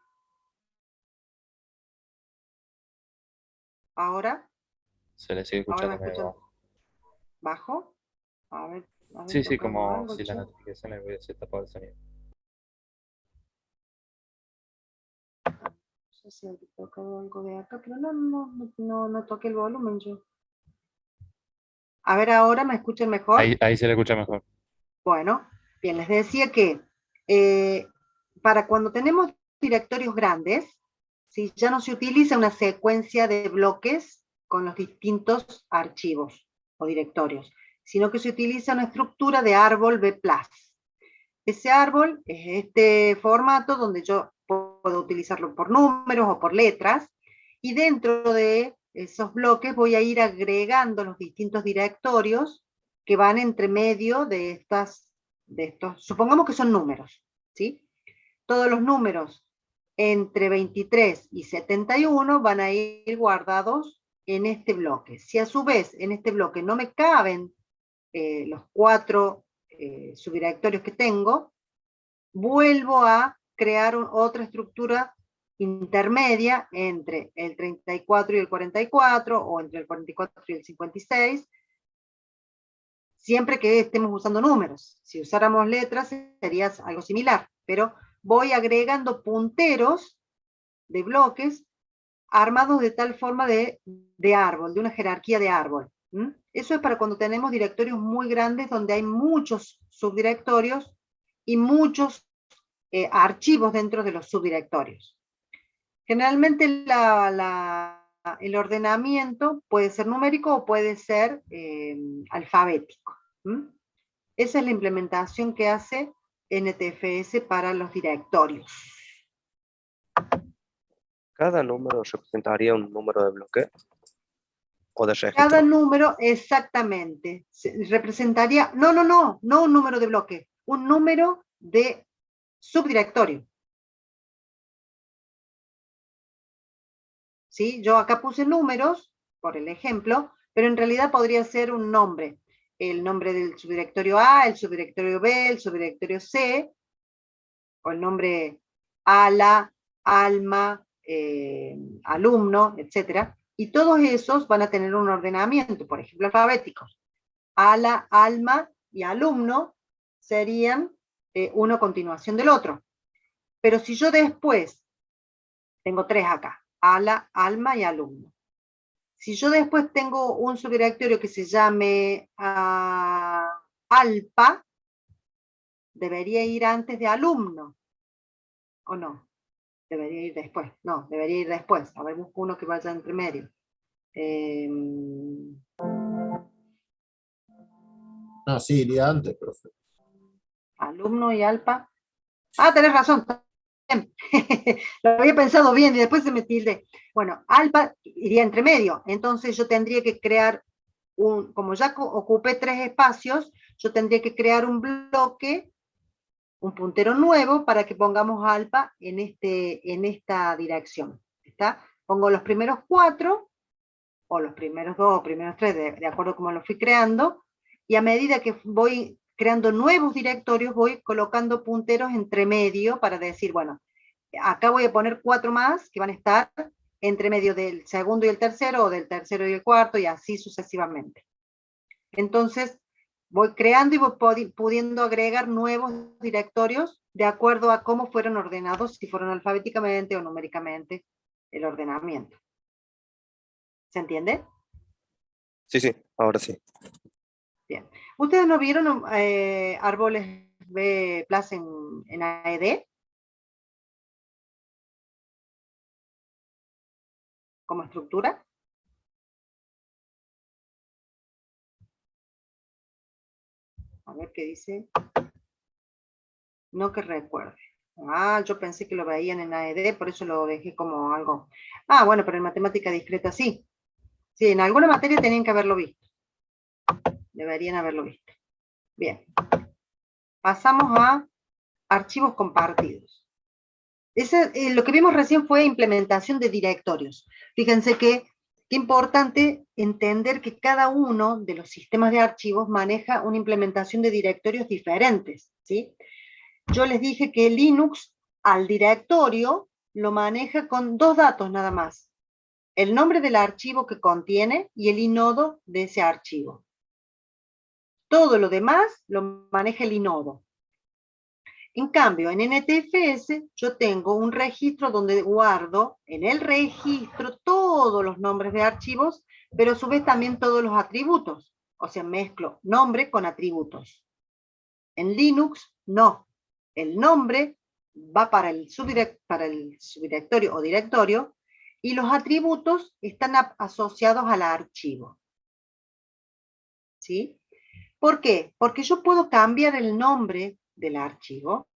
Ahora. Se le sigue escuchando medio bajo. ¿Bajo? A ver, sí, como algo, si la notificación le voy a hacer tapado el sonido. No sé si he tocado algo de acá, pero no toqué el volumen yo. A ver, ahora me escuchan mejor. Ahí se le escucha mejor. Bueno, bien, les decía que para cuando tenemos directorios grandes, ¿sí? Ya no se utiliza una secuencia de bloques con los distintos archivos o directorios, sino que se utiliza una estructura de árbol B+. Ese árbol es este formato donde yo puedo utilizarlo por números o por letras, y dentro de esos bloques voy a ir agregando los distintos directorios que van entre medio de estos, supongamos que son números, ¿sí? Todos los números entre 23 y 71 van a ir guardados en este bloque. Si a su vez en este bloque no me caben los 4 subdirectorios que tengo, vuelvo a crear otra estructura intermedia entre el 34 y el 44, o entre el 44 y el 56, siempre que estemos usando números. Si usáramos letras sería algo similar, pero voy agregando punteros de bloques armados de tal forma de árbol, de una jerarquía de árbol. Eso es para cuando tenemos directorios muy grandes donde hay muchos subdirectorios y muchos archivos dentro de los subdirectorios. Generalmente el ordenamiento puede ser numérico o puede ser alfabético. Esa es la implementación que hace NTFS para los directorios. ¿Cada número representaría un número de bloque? ¿O de registro? Cada número, exactamente, representaría, no un número de bloque, un número de subdirectorio. ¿Sí? Yo acá puse números, por el ejemplo, pero en realidad podría ser un nombre. El nombre del subdirectorio A, el subdirectorio B, el subdirectorio C, o el nombre ALA, ALMA, alumno, etc. Y todos esos van a tener un ordenamiento, por ejemplo, alfabético. ALA, ALMA y alumno serían uno a continuación del otro. Pero si yo después, tengo 3 acá, ALA, ALMA y alumno. Si yo después tengo un subdirectorio que se llame ALPA, debería ir antes de alumno, ¿o no? Debería ir después, no, debería ir después. A ver, busco uno que vaya entre medio. No, sí, iría antes, profe. Alumno y ALPA. Ah, tenés razón. Lo había pensado bien y después se me tilde. Bueno, ALPA iría entre medio, entonces yo tendría que crear como ya ocupé 3 espacios, yo tendría que crear un bloque, un puntero nuevo para que pongamos ALPA en esta dirección. ¿Está? Pongo los primeros 4, o los primeros 2, o primeros 3, de acuerdo a cómo los fui creando, y a medida que voy creando nuevos directorios, voy colocando punteros entre medio para decir, bueno, acá voy a poner 4 más que van a estar entre medio del segundo y el tercero, o del tercero y el cuarto, y así sucesivamente. Entonces, voy creando y voy pudiendo agregar nuevos directorios de acuerdo a cómo fueron ordenados, si fueron alfabéticamente o numéricamente el ordenamiento. ¿Se entiende? Sí, sí, ahora sí. Bien. ¿Ustedes no vieron árboles B+ en AED? Como estructura. A ver qué dice. No que recuerde. Ah, yo pensé que lo veían en AED, por eso lo dejé como algo. Ah, bueno, pero en matemática discreta sí. Sí, en alguna materia tenían que haberlo visto. Deberían haberlo visto. Bien. Pasamos a archivos compartidos. Lo que vimos recién fue implementación de directorios. Fíjense que qué importante entender que cada uno de los sistemas de archivos maneja una implementación de directorios diferentes, ¿sí? Yo les dije que Linux al directorio lo maneja con 2 datos nada más. El nombre del archivo que contiene y el inodo de ese archivo. Todo lo demás lo maneja el inodo. En cambio, en NTFS yo tengo un registro donde guardo en el registro todos los nombres de archivos, pero a su vez también todos los atributos. O sea, mezclo nombre con atributos. En Linux, no. El nombre va para el subdirectorio o directorio y los atributos están asociados al archivo. ¿Sí? ¿Por qué? Porque yo puedo cambiar el nombre del archivo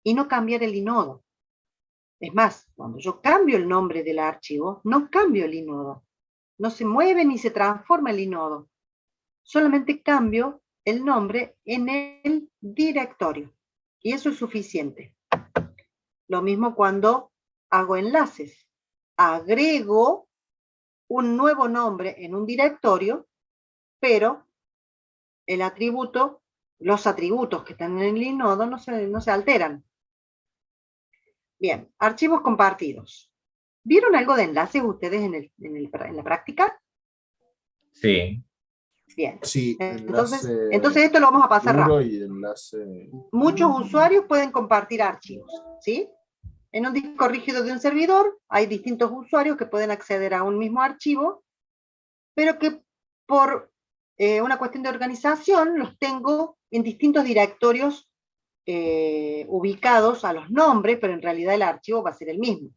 y no cambiar el inodo. Es más, cuando yo cambio el nombre del archivo, no cambio el inodo. No se mueve ni se transforma el inodo. Solamente cambio el nombre en el directorio. Y eso es suficiente. Lo mismo cuando hago enlaces. Agrego un nuevo nombre en un directorio, pero el atributo, los atributos que están en el inodo no se alteran. Bien, archivos compartidos. ¿Vieron algo de enlaces ustedes en la práctica? Sí, Bien. Sí, Entonces enlace esto lo vamos a pasar duro rápido. y enlace. Muchos usuarios pueden compartir archivos, ¿sí? En un disco rígido de un servidor hay distintos usuarios que pueden acceder a un mismo archivo, pero que por una cuestión de organización los tengo en distintos directorios ubicados a los nombres, pero en realidad el archivo va a ser el mismo.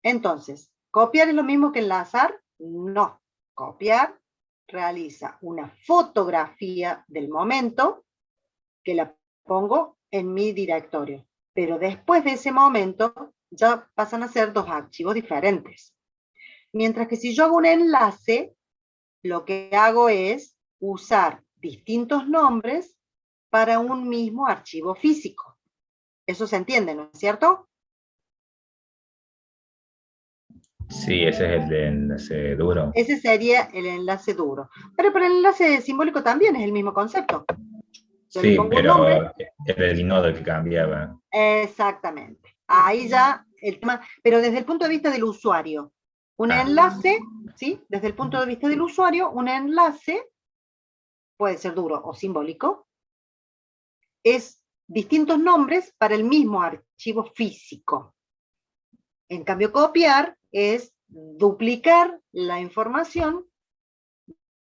Entonces, ¿copiar es lo mismo que enlazar? No. Copiar realiza una fotografía del momento que la pongo en mi directorio. Pero después de ese momento ya pasan a ser dos archivos diferentes. Mientras que si yo hago un enlace, lo que hago es usar distintos nombres para un mismo archivo físico. Eso se entiende, ¿no es cierto? sí, ese es el de enlace duro. Ese sería el enlace duro. Pero para el enlace simbólico también es el mismo concepto. Yo le Sí, pongo un pero nombre. era el inodo el que cambiaba. Exactamente. Ahí ya el tema, pero desde el punto de vista del usuario. Un Ah, enlace, ¿sí? Desde el punto de vista del usuario, un enlace puede ser duro o simbólico. Es distintos nombres para el mismo archivo físico. En cambio, copiar es duplicar la información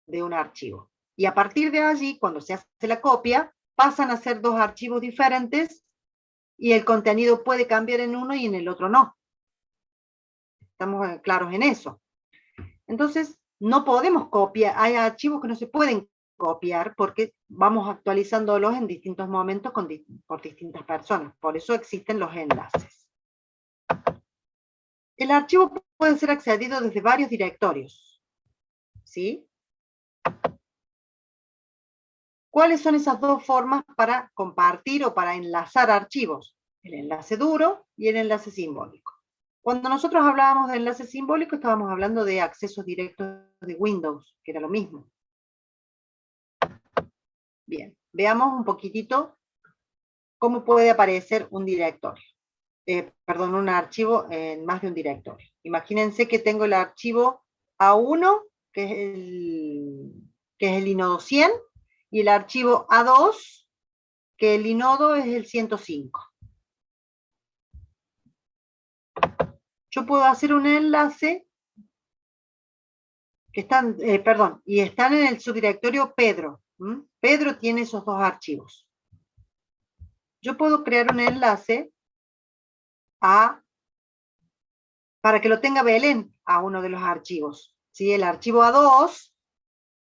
de un archivo. Y a partir de allí, cuando se hace la copia, pasan a ser dos archivos diferentes y el contenido puede cambiar en uno y en el otro no. Estamos claros en eso. Entonces, no podemos copiar, hay archivos que no se pueden copiar porque vamos actualizándolos en distintos momentos por distintas personas. Por eso existen los enlaces. El archivo puede ser accedido desde varios directorios. ¿Sí? ¿Cuáles son esas dos formas para compartir o para enlazar archivos? El enlace duro y el enlace simbólico. Cuando nosotros hablábamos de enlace simbólico, estábamos hablando de accesos directos de Windows, que era lo mismo. Bien, veamos un poquitito cómo puede aparecer un directorio. Un archivo en más de un directorio. Imagínense que tengo el archivo A1, que es el inodo 100, y el archivo A2, que el inodo es el 105. Yo puedo hacer un enlace que están, y están en el subdirectorio Pedro. Pedro tiene esos dos archivos. Yo puedo crear un enlace para que lo tenga Belén a uno de los archivos. ¿Sí? El archivo A2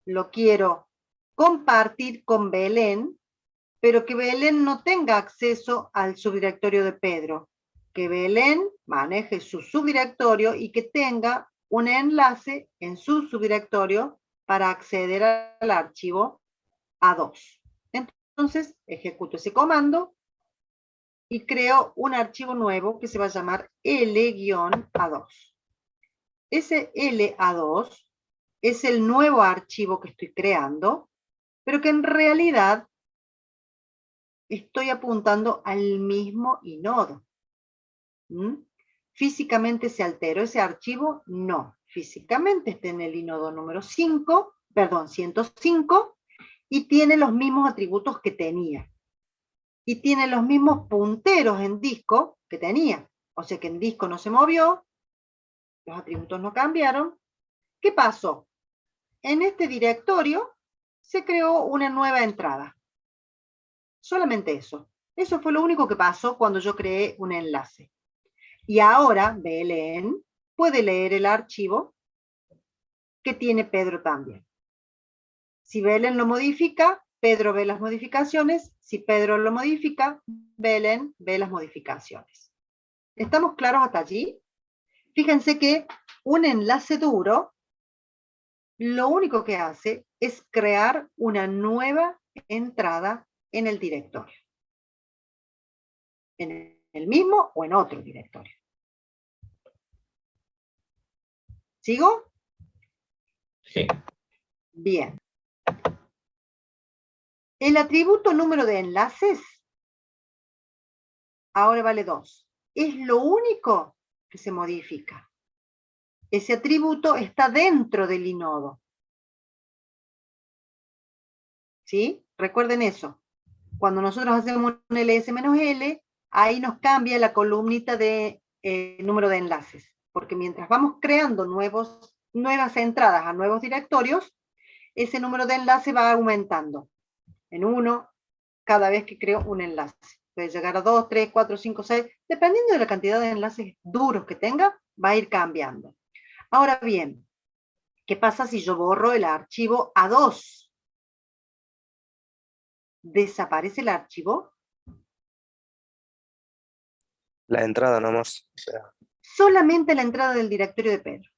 lo quiero compartir con Belén, pero que Belén no tenga acceso al subdirectorio de Pedro. Que Belén maneje su subdirectorio y que tenga un enlace en su subdirectorio para acceder al archivo A2. Entonces, ejecuto ese comando y creo un archivo nuevo que se va a llamar L-A2. Ese LA2 es el nuevo archivo que estoy creando, pero que en realidad estoy apuntando al mismo inodo. ¿Físicamente se alteró ese archivo? No. Físicamente está en el inodo número 105, y tiene los mismos atributos que tenía. Y tiene los mismos punteros en disco que tenía. O sea que en disco no se movió, los atributos no cambiaron. ¿Qué pasó? En este directorio se creó una nueva entrada. Solamente eso. Eso fue lo único que pasó cuando yo creé un enlace. Y ahora BLN puede leer el archivo que tiene Pedro también. Si Belén lo modifica, Pedro ve las modificaciones. Si Pedro lo modifica, Belén ve las modificaciones. ¿Estamos claros hasta allí? Fíjense que un enlace duro lo único que hace es crear una nueva entrada en el directorio. En el mismo o en otro directorio. ¿Sigo? Sí. Bien. El atributo número de enlaces ahora vale 2. Es lo único que se modifica. Ese atributo está dentro del inodo. ¿Sí? Recuerden eso. Cuando nosotros hacemos un ls-l, ahí nos cambia la columnita de número de enlaces. Porque mientras vamos creando nuevas entradas a nuevos directorios, ese número de enlace va aumentando. En 1, cada vez que creo un enlace. Puede llegar a 2, 3, 4, 5, 6. Dependiendo de la cantidad de enlaces duros que tenga, va a ir cambiando. Ahora bien, ¿qué pasa si yo borro el archivo A2? ¿Desaparece el archivo? La entrada nomás. O sea, Solamente la entrada del directorio de Pedro.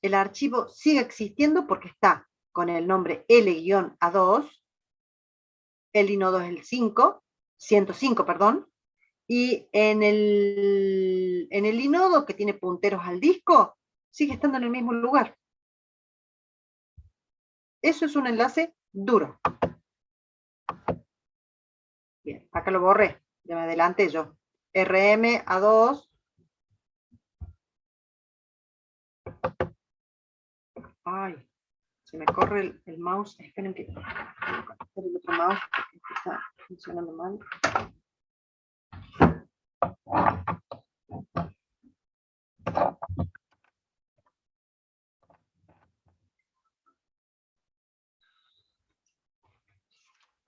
El archivo sigue existiendo porque está con el nombre L-A2, el inodo es el 105, perdón, y en el inodo que tiene punteros al disco, sigue estando en el mismo lugar. Eso es un enlace duro. Bien, acá lo borré, ya me adelanté yo. RM A2. Ay, se me corre el mouse. Esperen que voy a conectar el otro mouse porque está funcionando mal.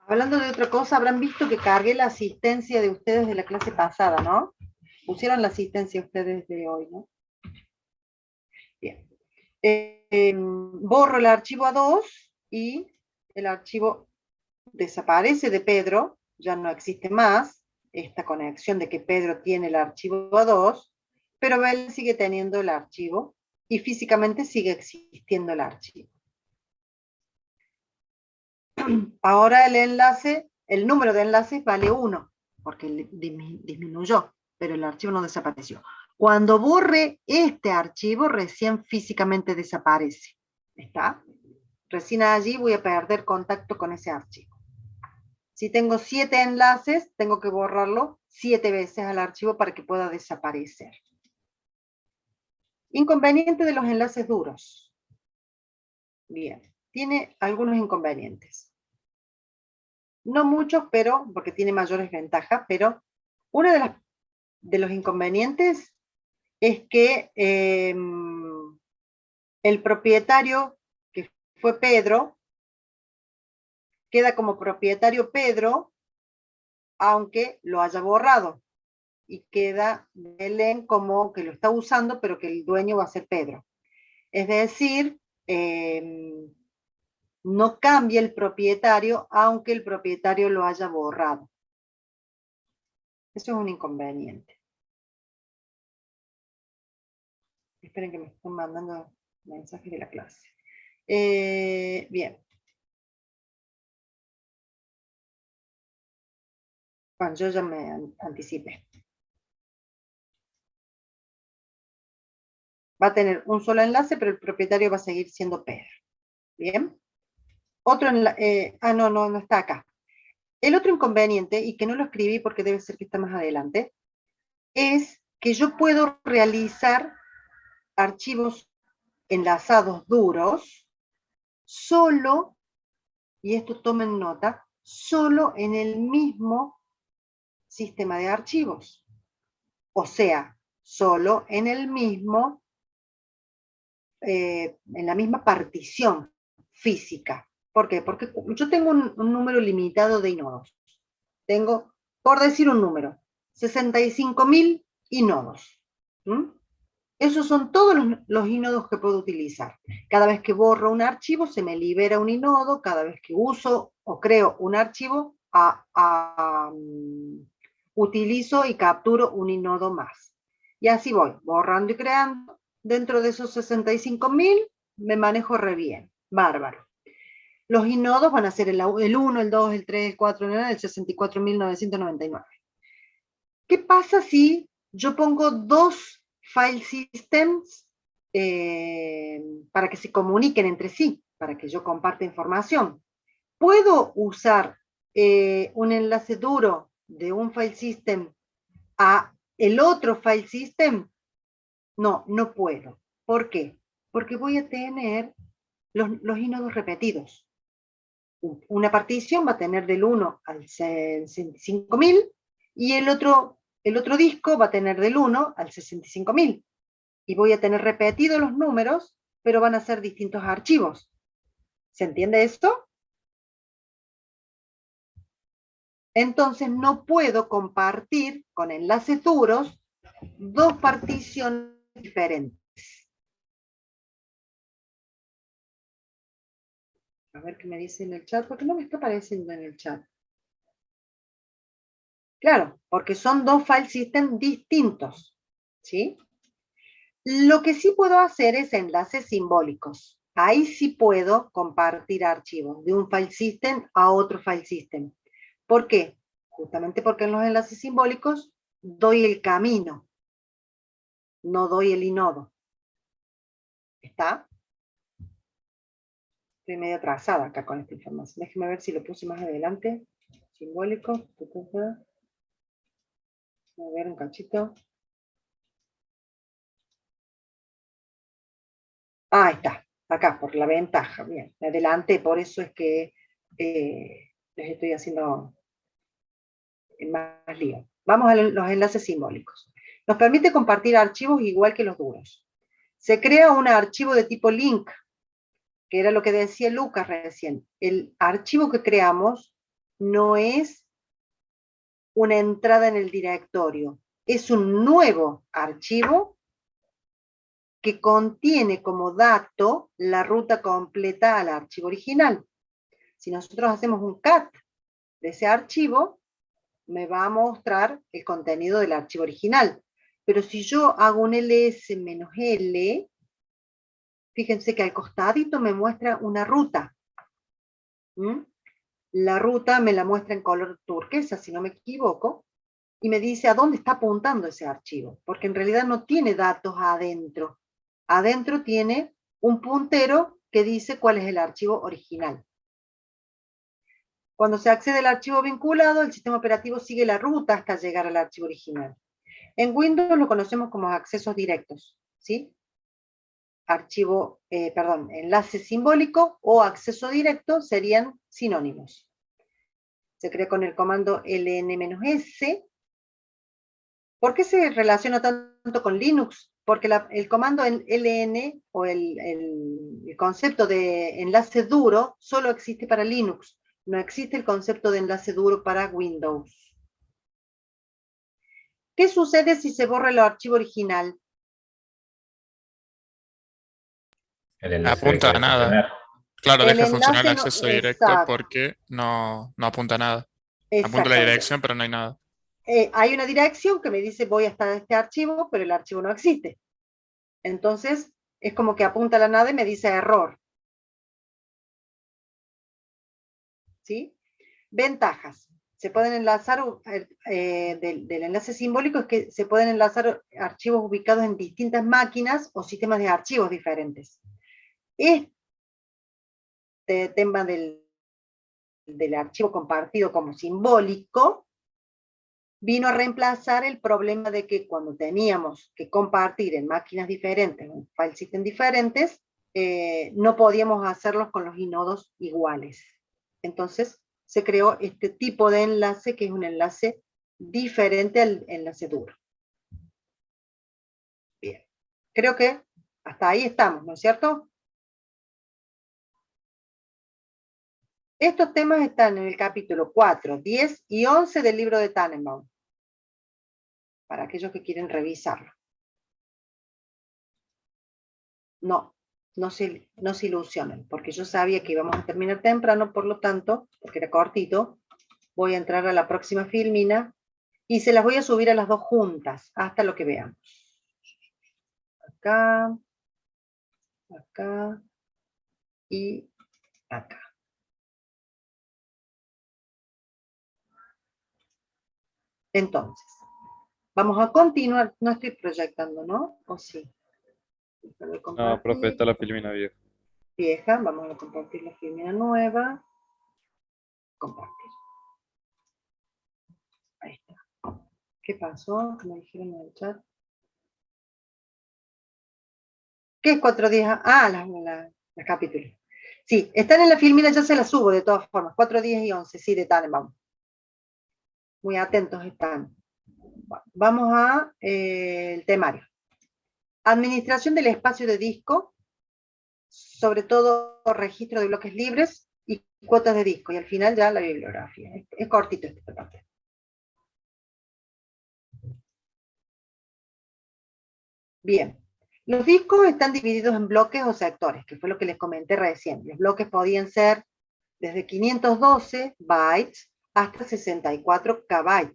Hablando de otra cosa, habrán visto que cargué la asistencia de ustedes de la clase pasada, ¿no? Pusieron la asistencia ustedes de hoy, ¿no? Bien. Borro el archivo A2 y el archivo desaparece de Pedro, ya no existe más esta conexión de que Pedro tiene el archivo A2, pero él sigue teniendo el archivo y físicamente sigue existiendo el archivo. Ahora el enlace, el número de enlaces vale 1, porque disminuyó, pero el archivo no desapareció. Cuando borre este archivo, recién físicamente desaparece. ¿Está? Recién allí voy a perder contacto con ese archivo. Si tengo 7 enlaces, tengo que borrarlo 7 veces al archivo para que pueda desaparecer. Inconveniente de los enlaces duros. Bien, tiene algunos inconvenientes. No muchos, pero, porque tiene mayores ventajas, pero uno de los inconvenientes es que el propietario, que fue Pedro, queda como propietario Pedro, aunque lo haya borrado, y queda Belén como que lo está usando, pero que el dueño va a ser Pedro. Es decir, no cambia el propietario, aunque el propietario lo haya borrado. Eso es un inconveniente. Esperen que me están mandando mensajes de la clase. Bien. Bueno, yo ya me anticipé. Va a tener un solo enlace, pero el propietario va a seguir siendo Pedro. Bien. Otro enlace, no está acá. El otro inconveniente, y que no lo escribí porque debe ser que está más adelante, es que yo puedo realizar archivos enlazados duros solo, y esto tomen nota, solo en el mismo sistema de archivos. O sea, solo en el mismo, en la misma partición física. ¿Por qué? Porque yo tengo un número limitado de inodos. Tengo, por decir un número, 65.000 inodos. Esos son todos los inodos que puedo utilizar. Cada vez que borro un archivo, se me libera un inodo. Cada vez que uso o creo un archivo, utilizo y capturo un inodo más. Y así voy, borrando y creando. Dentro de esos 65.000 me manejo re bien. Bárbaro. Los inodos van a ser el 1, el 2, el 3, el 4, el 64.999. ¿Qué pasa si yo pongo 2 file systems para que se comuniquen entre sí, para que yo comparta información? ¿Puedo usar un enlace duro de un file system a el otro file system? No, no puedo. ¿Por qué? Porque voy a tener los inodos repetidos. Una partición va a tener del 1 al 65.000 y el otro disco va a tener del 1 al 65.000. Y voy a tener repetidos los números, pero van a ser distintos archivos. ¿Se entiende esto? Entonces no puedo compartir con enlaces duros 2 particiones diferentes. A ver qué me dice en el chat, porque no me está apareciendo en el chat. Claro, porque son 2 file systems distintos, ¿sí? Lo que sí puedo hacer es enlaces simbólicos. Ahí sí puedo compartir archivos de un file system a otro file system. ¿Por qué? Justamente porque en los enlaces simbólicos doy el camino, no doy el inodo. ¿Está? Estoy medio atrasada acá con esta información. Déjenme ver si lo puse más adelante. Simbólico. A ver un cachito. Ahí está. Acá, por la ventaja. Bien, me adelanté. Por eso es que les estoy haciendo más lío. Vamos a los enlaces simbólicos. Nos permite compartir archivos igual que los duros. Se crea un archivo de tipo link, que era lo que decía Lucas recién. El archivo que creamos no es una entrada en el directorio, es un nuevo archivo que contiene como dato la ruta completa al archivo original. Si nosotros hacemos un cat de ese archivo, me va a mostrar el contenido del archivo original. Pero si yo hago un ls-l, fíjense que al costadito me muestra una ruta. La ruta me la muestra en color turquesa, si no me equivoco, y me dice a dónde está apuntando ese archivo, porque en realidad no tiene datos adentro. Adentro tiene un puntero que dice cuál es el archivo original. Cuando se accede al archivo vinculado, el sistema operativo sigue la ruta hasta llegar al archivo original. En Windows lo conocemos como accesos directos, ¿sí? Enlace simbólico o acceso directo serían sinónimos. Se crea con el comando ln-s. ¿Por qué se relaciona tanto con Linux? Porque el comando en ln o el concepto de enlace duro solo existe para Linux. No existe el concepto de enlace duro para Windows. ¿Qué sucede si se borra el archivo original? El enlace Apunta deja a de nada. funcionar. Claro, El deja de funcionar el enlace no, acceso directo exacto, porque no apunta a nada. Apunta a la exactamente. dirección, pero no hay nada. Hay una dirección que me dice voy hasta este archivo, pero el archivo no existe. Entonces, es como que apunta a la nada y me dice error. ¿Sí? Ventajas. Se pueden enlazar, del enlace simbólico es que se pueden enlazar archivos ubicados en distintas máquinas o sistemas de archivos diferentes. Este tema del archivo compartido como simbólico vino a reemplazar el problema de que cuando teníamos que compartir en máquinas diferentes, en file system diferentes, no podíamos hacerlos con los inodos iguales. Entonces se creó este tipo de enlace que es un enlace diferente al enlace duro. Bien, creo que hasta ahí estamos, ¿no es cierto? Estos temas están en el capítulo 4, 10 y 11 del libro de Tannenbaum, para aquellos que quieren revisarlo. No se ilusionen, porque yo sabía que íbamos a terminar temprano, por lo tanto, porque era cortito, voy a entrar a la próxima filmina Y se las voy a subir a las dos juntas, hasta lo que veamos. Acá, acá y acá. Entonces, vamos a continuar. No estoy proyectando, ¿no? ¿O sí? No, profe, está la filmina vieja. Vieja, vamos a compartir la filmina nueva. Compartir. Ahí está. ¿Qué pasó? ¿Qué me dijeron en el chat? ¿Qué es 4 días? Ah, la capítulo. Sí, están en la filmina, ya se la subo de todas formas. 4 días y 11, sí, de Tannenbaum. Muy atentos están. Vamos a el temario. Administración del espacio de disco, sobre todo registro de bloques libres y cuotas de disco. Y al final ya la bibliografía. Es cortito esta parte. Bien. Los discos están divididos en bloques o sectores, que fue lo que les comenté recién. Los bloques podían ser desde 512 bytes hasta 64 KB.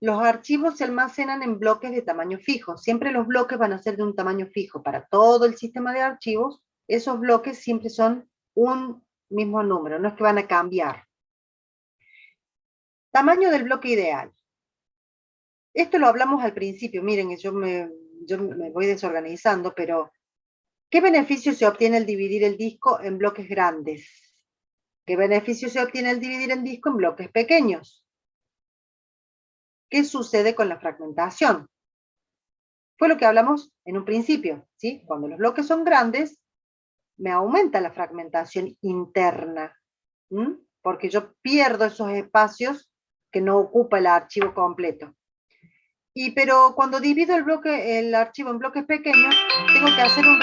Los archivos se almacenan en bloques de tamaño fijo. Siempre los bloques van a ser de un tamaño fijo. Para todo el sistema de archivos, esos bloques siempre son un mismo número, no es que van a cambiar. Tamaño del bloque ideal. Esto lo hablamos al principio. Miren, yo me voy desorganizando, pero ¿qué beneficio se obtiene al dividir el disco en bloques grandes? ¿Qué beneficio se obtiene al dividir el disco en bloques pequeños? ¿Qué sucede con la fragmentación? Fue lo que hablamos en un principio, ¿sí? Cuando los bloques son grandes, me aumenta la fragmentación interna, porque yo pierdo esos espacios que no ocupa el archivo completo. Pero cuando divido el archivo en bloques pequeños, tengo que hacer un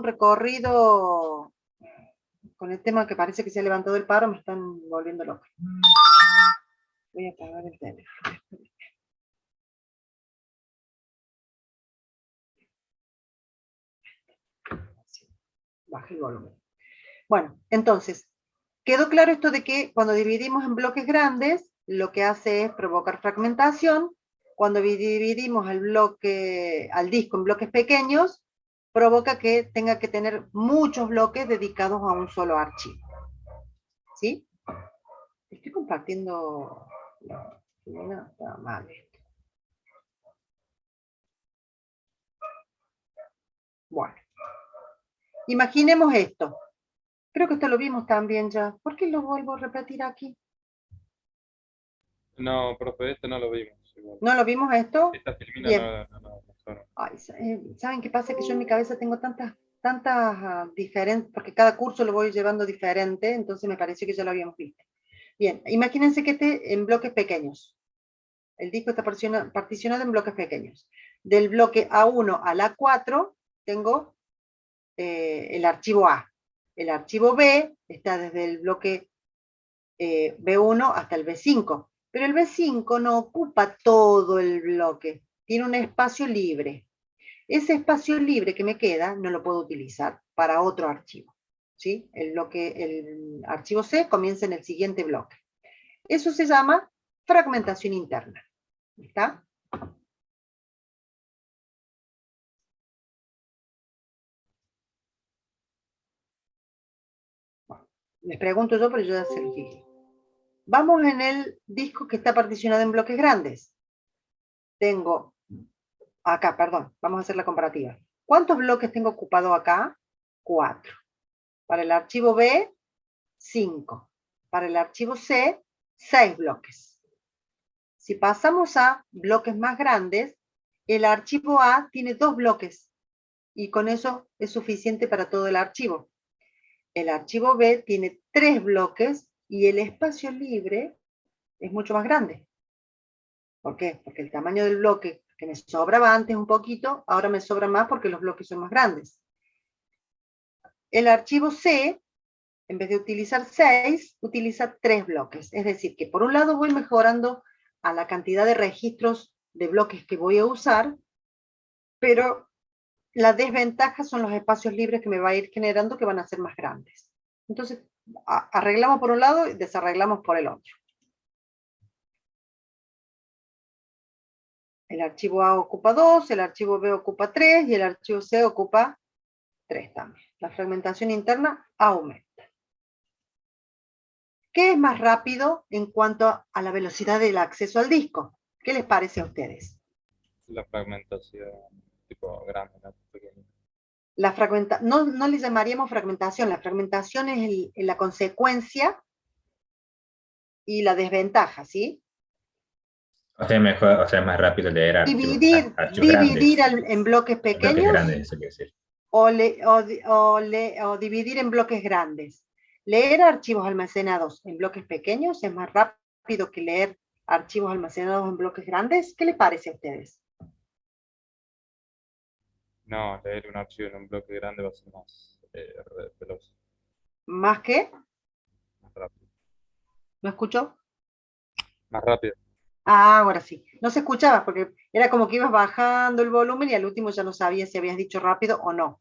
recorrido con el tema que parece que se ha levantado el paro, me están volviendo loco. Voy a apagar el teléfono. Baje el volumen. Bueno, entonces, quedó claro esto de que cuando dividimos en bloques grandes, lo que hace es provocar fragmentación. Cuando dividimos al disco en bloques pequeños, provoca que tenga que tener muchos bloques dedicados a un solo archivo. ¿Sí? Estoy compartiendo... No, está mal esto. Bueno. Imaginemos esto. Creo que esto lo vimos también ya. ¿Por qué lo vuelvo a repetir aquí? No, profe, esto no lo vimos. Igual. ¿No lo vimos esto? Esta filmina Bien. no. Ay, ¿saben qué pasa? Que yo en mi cabeza tengo tantas diferentes, porque cada curso lo voy llevando diferente, entonces me pareció que ya lo habíamos visto. Bien, imagínense que esté en bloques pequeños. El disco está particionado en bloques pequeños. Del bloque A1 al A4 tengo el archivo A. El archivo B está desde el bloque B1 hasta el B5. Pero el B5 no ocupa todo el bloque. Tiene un espacio libre. Ese espacio libre que me queda no lo puedo utilizar para otro archivo. ¿Sí? El archivo C comienza en el siguiente bloque. Eso se llama fragmentación interna. ¿Está? Bueno, les pregunto yo, pero yo ya se los dije. Vamos en el disco que está particionado en bloques grandes. Tengo acá, perdón, vamos a hacer la comparativa. ¿Cuántos bloques tengo ocupado acá? 4. Para el archivo B, 5. Para el archivo C, 6 bloques. Si pasamos a bloques más grandes, el archivo A tiene 2 bloques y con eso es suficiente para todo el archivo. El archivo B tiene 3 bloques y el espacio libre es mucho más grande. ¿Por qué? Porque el tamaño del bloque que me sobraba antes un poquito, ahora me sobra más porque los bloques son más grandes. El archivo C, en vez de utilizar 6, utiliza 3 bloques. Es decir, que por un lado voy mejorando a la cantidad de registros de bloques que voy a usar, pero la desventaja son los espacios libres que me va a ir generando que van a ser más grandes. Entonces, arreglamos por un lado y desarreglamos por el otro. El archivo A ocupa 2, el archivo B ocupa 3 y el archivo C ocupa 3 también. La fragmentación interna aumenta. ¿Qué es más rápido en cuanto a la velocidad del acceso al disco? ¿Qué les parece a ustedes? La fragmentación tipo grande, no pequeña. No le llamaríamos fragmentación. La fragmentación es la consecuencia y la desventaja, ¿sí? O sea, mejor, o sea, más rápido leer archivos Dividir grandes. en bloques Bloques pequeños grandes, eso quiere decir. o dividir en bloques grandes. Leer archivos almacenados en bloques pequeños es más rápido que leer archivos almacenados en bloques grandes. ¿Qué les parece a ustedes? No, leer un archivo en un bloque grande va a ser más veloz, ¿Más qué? más rápido. ¿No escuchó? Más rápido. Ah, ahora sí. No se escuchaba porque era como que ibas bajando el volumen y al último ya no sabías si habías dicho rápido o no.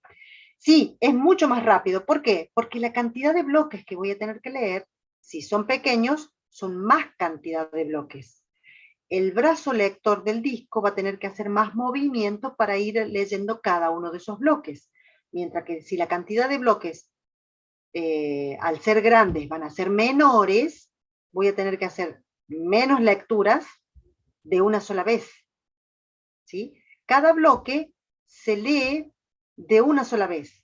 Sí, es mucho más rápido. ¿Por qué? Porque la cantidad de bloques que voy a tener que leer, si son pequeños, son más cantidad de bloques. El brazo lector del disco va a tener que hacer más movimiento para ir leyendo cada uno de esos bloques. Mientras que si la cantidad de bloques, al ser grandes, van a ser menores, voy a tener que hacer menos lecturas de una sola vez. ¿Sí? Cada bloque se lee de una sola vez.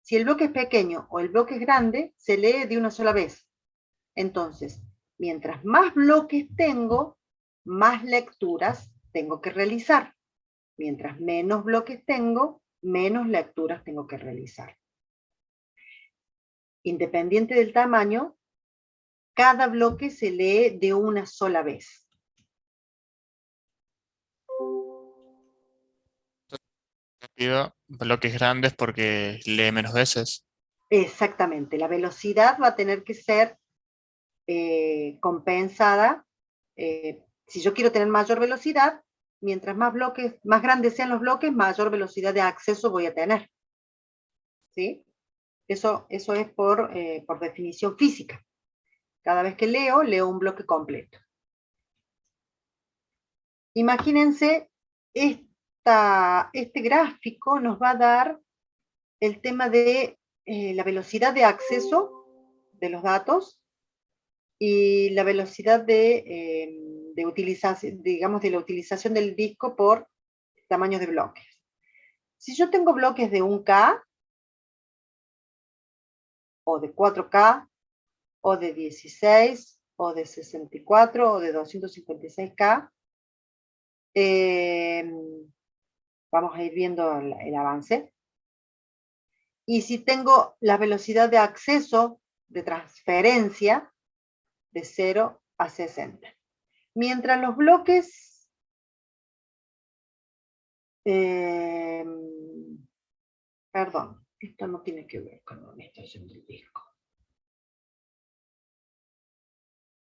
Si el bloque es pequeño o el bloque es grande, se lee de una sola vez. Entonces, mientras más bloques tengo, más lecturas tengo que realizar. Mientras menos bloques tengo, menos lecturas tengo que realizar. Independiente del tamaño, cada bloque se lee de una sola vez. Rápido, bloques grandes porque lee menos veces. Exactamente, la velocidad va a tener que ser compensada. Si yo quiero tener mayor velocidad, mientras más grandes sean los bloques, mayor velocidad de acceso voy a tener. ¿Sí? Eso es por definición física. Cada vez que leo un bloque completo. Imagínense, este gráfico nos va a dar el tema de la velocidad de acceso de los datos y la velocidad de utilización, digamos, de la utilización del disco por tamaños de bloques. Si yo tengo bloques de 1K, o de 4K, o de 16, o de 64, o de 256K, vamos a ir viendo el avance. Y si tengo la velocidad de acceso, de transferencia, de 0 a 60. Mientras los bloques perdón, esto no tiene que ver con la administración del disco.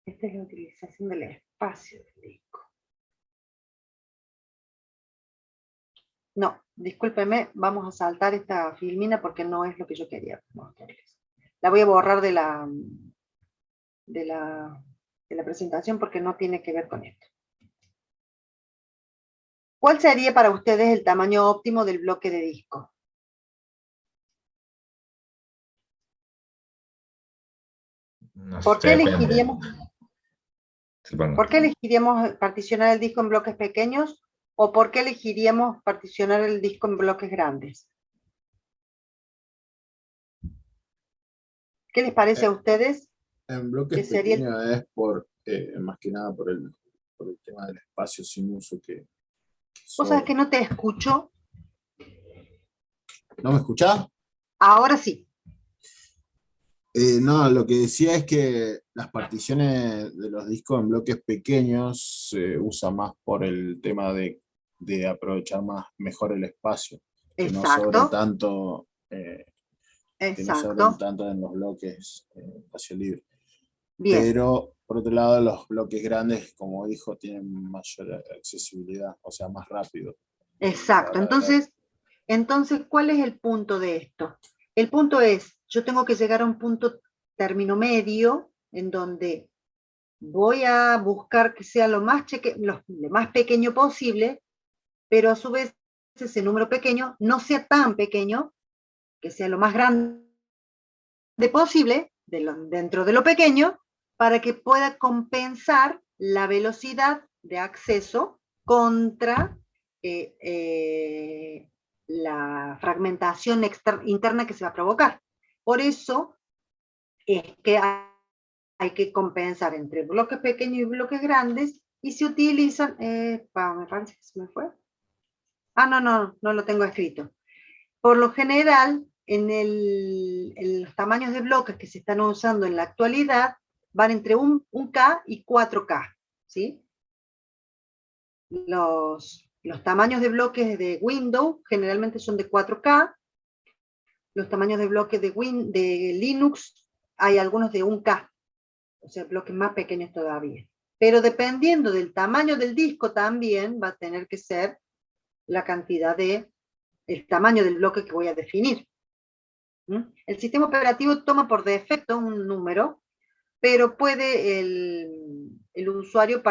Esta es la utilización del espacio del disco. No, discúlpeme, vamos a saltar esta filmina porque no es lo que yo quería mostrarles. La voy a borrar de la presentación porque no tiene que ver con esto. ¿Cuál sería para ustedes el tamaño óptimo del bloque de disco? No ¿Por sé, qué depende. ¿Por qué elegiríamos particionar el disco en bloques pequeños o por qué elegiríamos particionar el disco en bloques grandes? ¿Qué les parece a ustedes? En bloques pequeños es por, más que nada por el tema del espacio sin uso que ¿Vos sabés que no te escucho? ¿No me escuchás? Ahora sí. No, lo que decía es que las particiones de los discos en bloques pequeños se usa más por el tema de aprovechar mejor el espacio. Que no sobre tanto, que no sobren tanto en los bloques espacio libre. Bien. Pero por otro lado, los bloques grandes, como dijo, tienen mayor accesibilidad, o sea, más rápido. Exacto. Entonces, ¿cuál es el punto de esto? El punto es, yo tengo que llegar a un punto término medio en donde voy a buscar que sea lo más pequeño posible, pero a su vez ese número pequeño no sea tan pequeño, que sea lo más grande posible, dentro de lo pequeño, para que pueda compensar la velocidad de acceso contra la fragmentación interna que se va a provocar. Por eso es que hay que compensar entre bloques pequeños y bloques grandes, y se utilizan, me parece que se me fue. No lo tengo escrito. Por lo general, en los tamaños de bloques que se están usando en la actualidad, van entre 1K y 4K, ¿sí? Los tamaños de bloques de Windows generalmente son de 4K, los tamaños de bloques de Linux hay algunos de 1K, o sea, bloques más pequeños todavía. Pero dependiendo del tamaño del disco también va a tener que ser la cantidad el tamaño del bloque que voy a definir. El sistema operativo toma por defecto un número, pero puede el usuario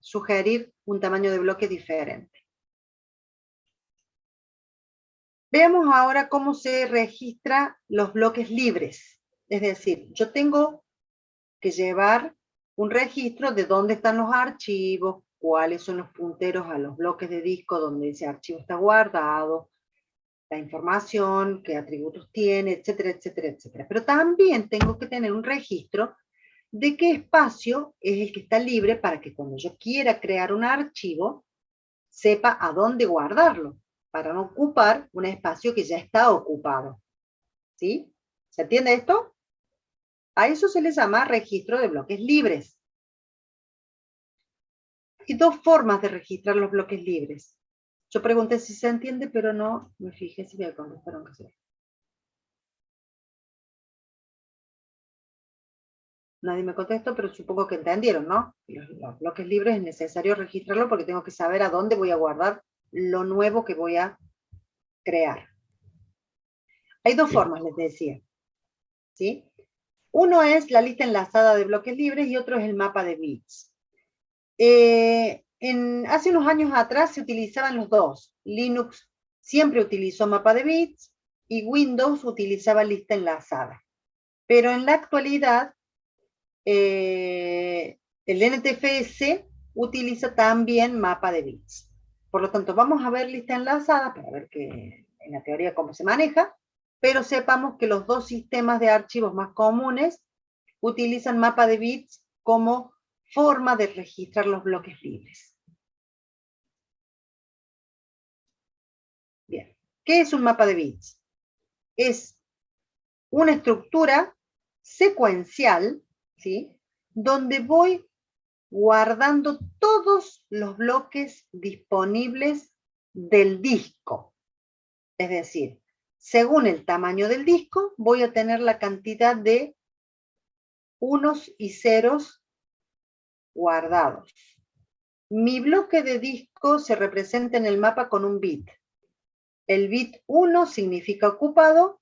sugerir un tamaño de bloque diferente. Veamos ahora cómo se registran los bloques libres. Es decir, yo tengo que llevar un registro de dónde están los archivos, cuáles son los punteros a los bloques de disco donde ese archivo está guardado, la información, qué atributos tiene, etcétera, etcétera, etcétera. Pero también tengo que tener un registro de qué espacio es el que está libre para que cuando yo quiera crear un archivo, sepa a dónde guardarlo, para no ocupar un espacio que ya está ocupado. ¿Sí? ¿Se entiende esto? A eso se le llama registro de bloques libres. Hay dos formas de registrar los bloques libres. Yo pregunté si se entiende, pero no me fijé si me contestaron que sí. Nadie me contestó, pero supongo que entendieron, ¿no? Los bloques libres es necesario registrarlo porque tengo que saber a dónde voy a guardar lo nuevo que voy a crear. Hay dos formas, les decía. ¿Sí? Uno es la lista enlazada de bloques libres y otro es el mapa de bits. Hace unos años atrás se utilizaban los dos. Linux siempre utilizó mapa de bits y Windows utilizaba lista enlazada. Pero en la actualidad, el NTFS utiliza también mapa de bits. Por lo tanto, vamos a ver lista enlazada para ver en la teoría cómo se maneja, pero sepamos que los dos sistemas de archivos más comunes utilizan mapa de bits como forma de registrar los bloques libres. Bien, ¿qué es un mapa de bits? Es una estructura secuencial, ¿sí?, donde voy guardando todos los bloques disponibles del disco. Es decir, según el tamaño del disco, voy a tener la cantidad de unos y ceros guardados. Mi bloque de disco se representa en el mapa con un bit. El bit 1 significa ocupado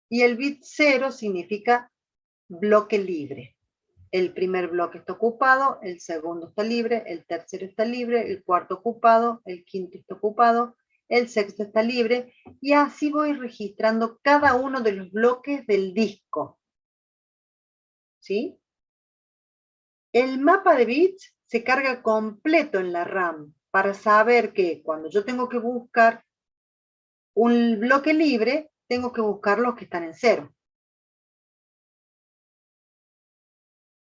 y el bit 0 significa bloque libre. El primer bloque está ocupado, el segundo está libre, el tercero está libre, el cuarto ocupado, el quinto está ocupado, el sexto está libre, y así voy registrando cada uno de los bloques del disco. ¿Sí? El mapa de bits se carga completo en la RAM para saber que cuando yo tengo que buscar un bloque libre, tengo que buscar los que están en cero.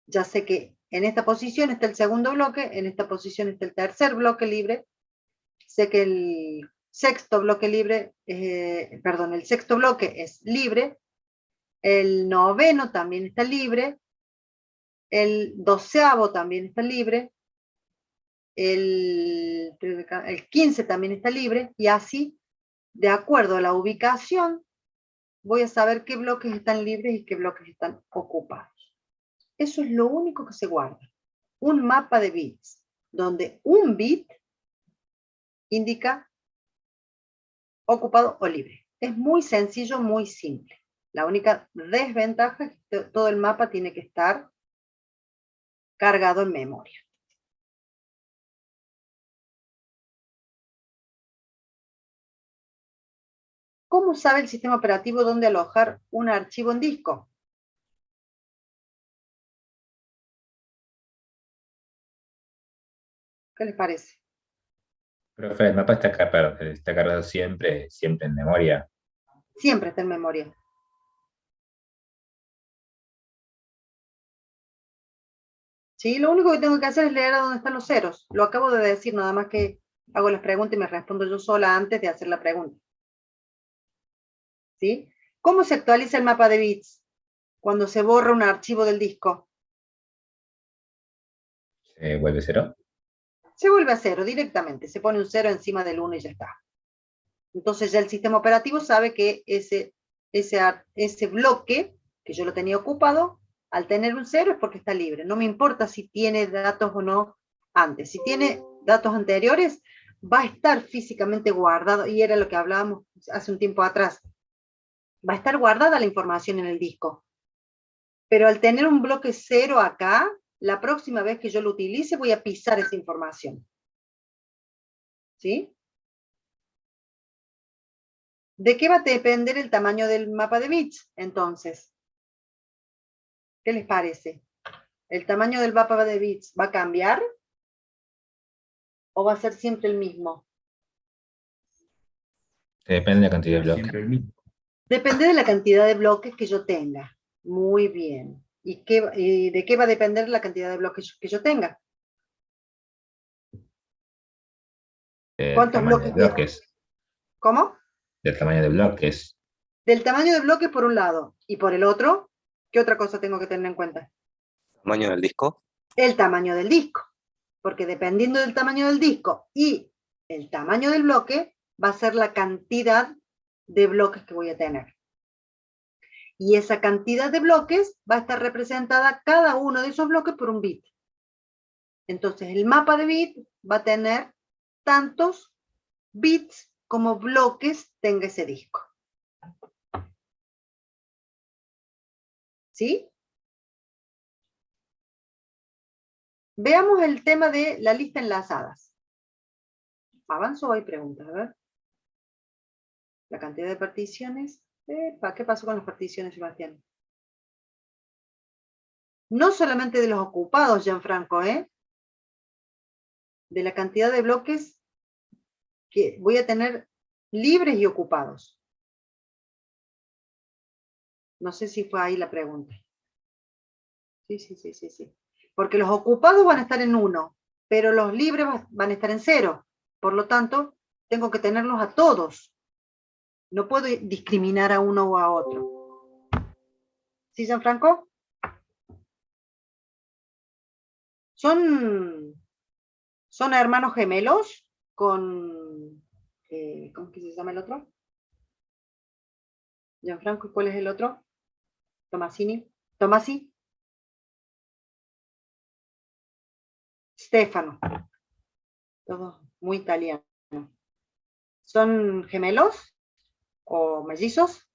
Ya sé que en esta posición está el segundo bloque, en esta posición está el tercer bloque libre. Sé que el sexto bloque libre, el sexto bloque es libre. El noveno también está libre. El 12avo también está libre. El 15 también está libre. Y así, de acuerdo a la ubicación, voy a saber qué bloques están libres y qué bloques están ocupados. Eso es lo único que se guarda. Un mapa de bits, donde un bit indica ocupado o libre. Es muy sencillo, muy simple. La única desventaja es que todo el mapa tiene que estar cargado en memoria. ¿Cómo sabe el sistema operativo dónde alojar un archivo en disco? ¿Qué les parece? Profe, el mapa está cargado siempre en memoria. Siempre está en memoria. ¿Sí? Lo único que tengo que hacer es leer a dónde están los ceros. Lo acabo de decir, nada más que hago las preguntas y me respondo yo sola antes de hacer la pregunta. ¿Sí? ¿Cómo se actualiza el mapa de bits cuando se borra un archivo del disco? ¿Se vuelve 0? Se vuelve a 0 directamente. Se pone un 0 encima del 1 y ya está. Entonces ya el sistema operativo sabe que ese bloque, que yo lo tenía ocupado, al tener un 0 es porque está libre. No me importa si tiene datos o no antes. Si tiene datos anteriores, va a estar físicamente guardado, y era lo que hablábamos hace un tiempo atrás. Va a estar guardada la información en el disco. Pero al tener un bloque 0 acá, la próxima vez que yo lo utilice voy a pisar esa información. ¿Sí? ¿De qué va a depender el tamaño del mapa de bits, entonces? ¿Qué les parece? ¿El tamaño del mapa de bits va a cambiar? ¿O va a ser siempre el mismo? Depende de la cantidad de bloques. Siempre el mismo. Depende de la cantidad de bloques que yo tenga. Muy bien. ¿Y de qué va a depender la cantidad de bloques que yo tenga? Del ¿Cuántos tamaño bloques de bloques. ¿Cómo? Del tamaño de bloques. Del tamaño de bloques por un lado. Y por el otro, ¿qué otra cosa tengo que tener en cuenta? Tamaño del disco. El tamaño del disco. Porque dependiendo del tamaño del disco y el tamaño del bloque, va a ser la cantidad de bloques que voy a tener. Y esa cantidad de bloques va a estar representada cada uno de esos bloques por un bit. Entonces el mapa de bit va a tener tantos bits como bloques tenga ese disco. ¿Sí? Veamos el tema de la lista enlazadas. ¿Avanzo o hay preguntas? A ver. La cantidad de particiones. ¿Qué pasó con las particiones, Sebastián? No solamente de los ocupados, Gianfranco, de la cantidad de bloques que voy a tener libres y ocupados. No sé si fue ahí la pregunta. Sí. Porque los ocupados van a estar en 1, pero los libres van a estar en 0. Por lo tanto, tengo que tenerlos a todos. No puedo discriminar a uno o a otro. ¿Sí, Gianfranco? Son hermanos gemelos con... ¿cómo que se llama el otro? Gianfranco, ¿y cuál es el otro? Tomasi. Stefano. Todos muy italianos. ¿Son gemelos o mellizos?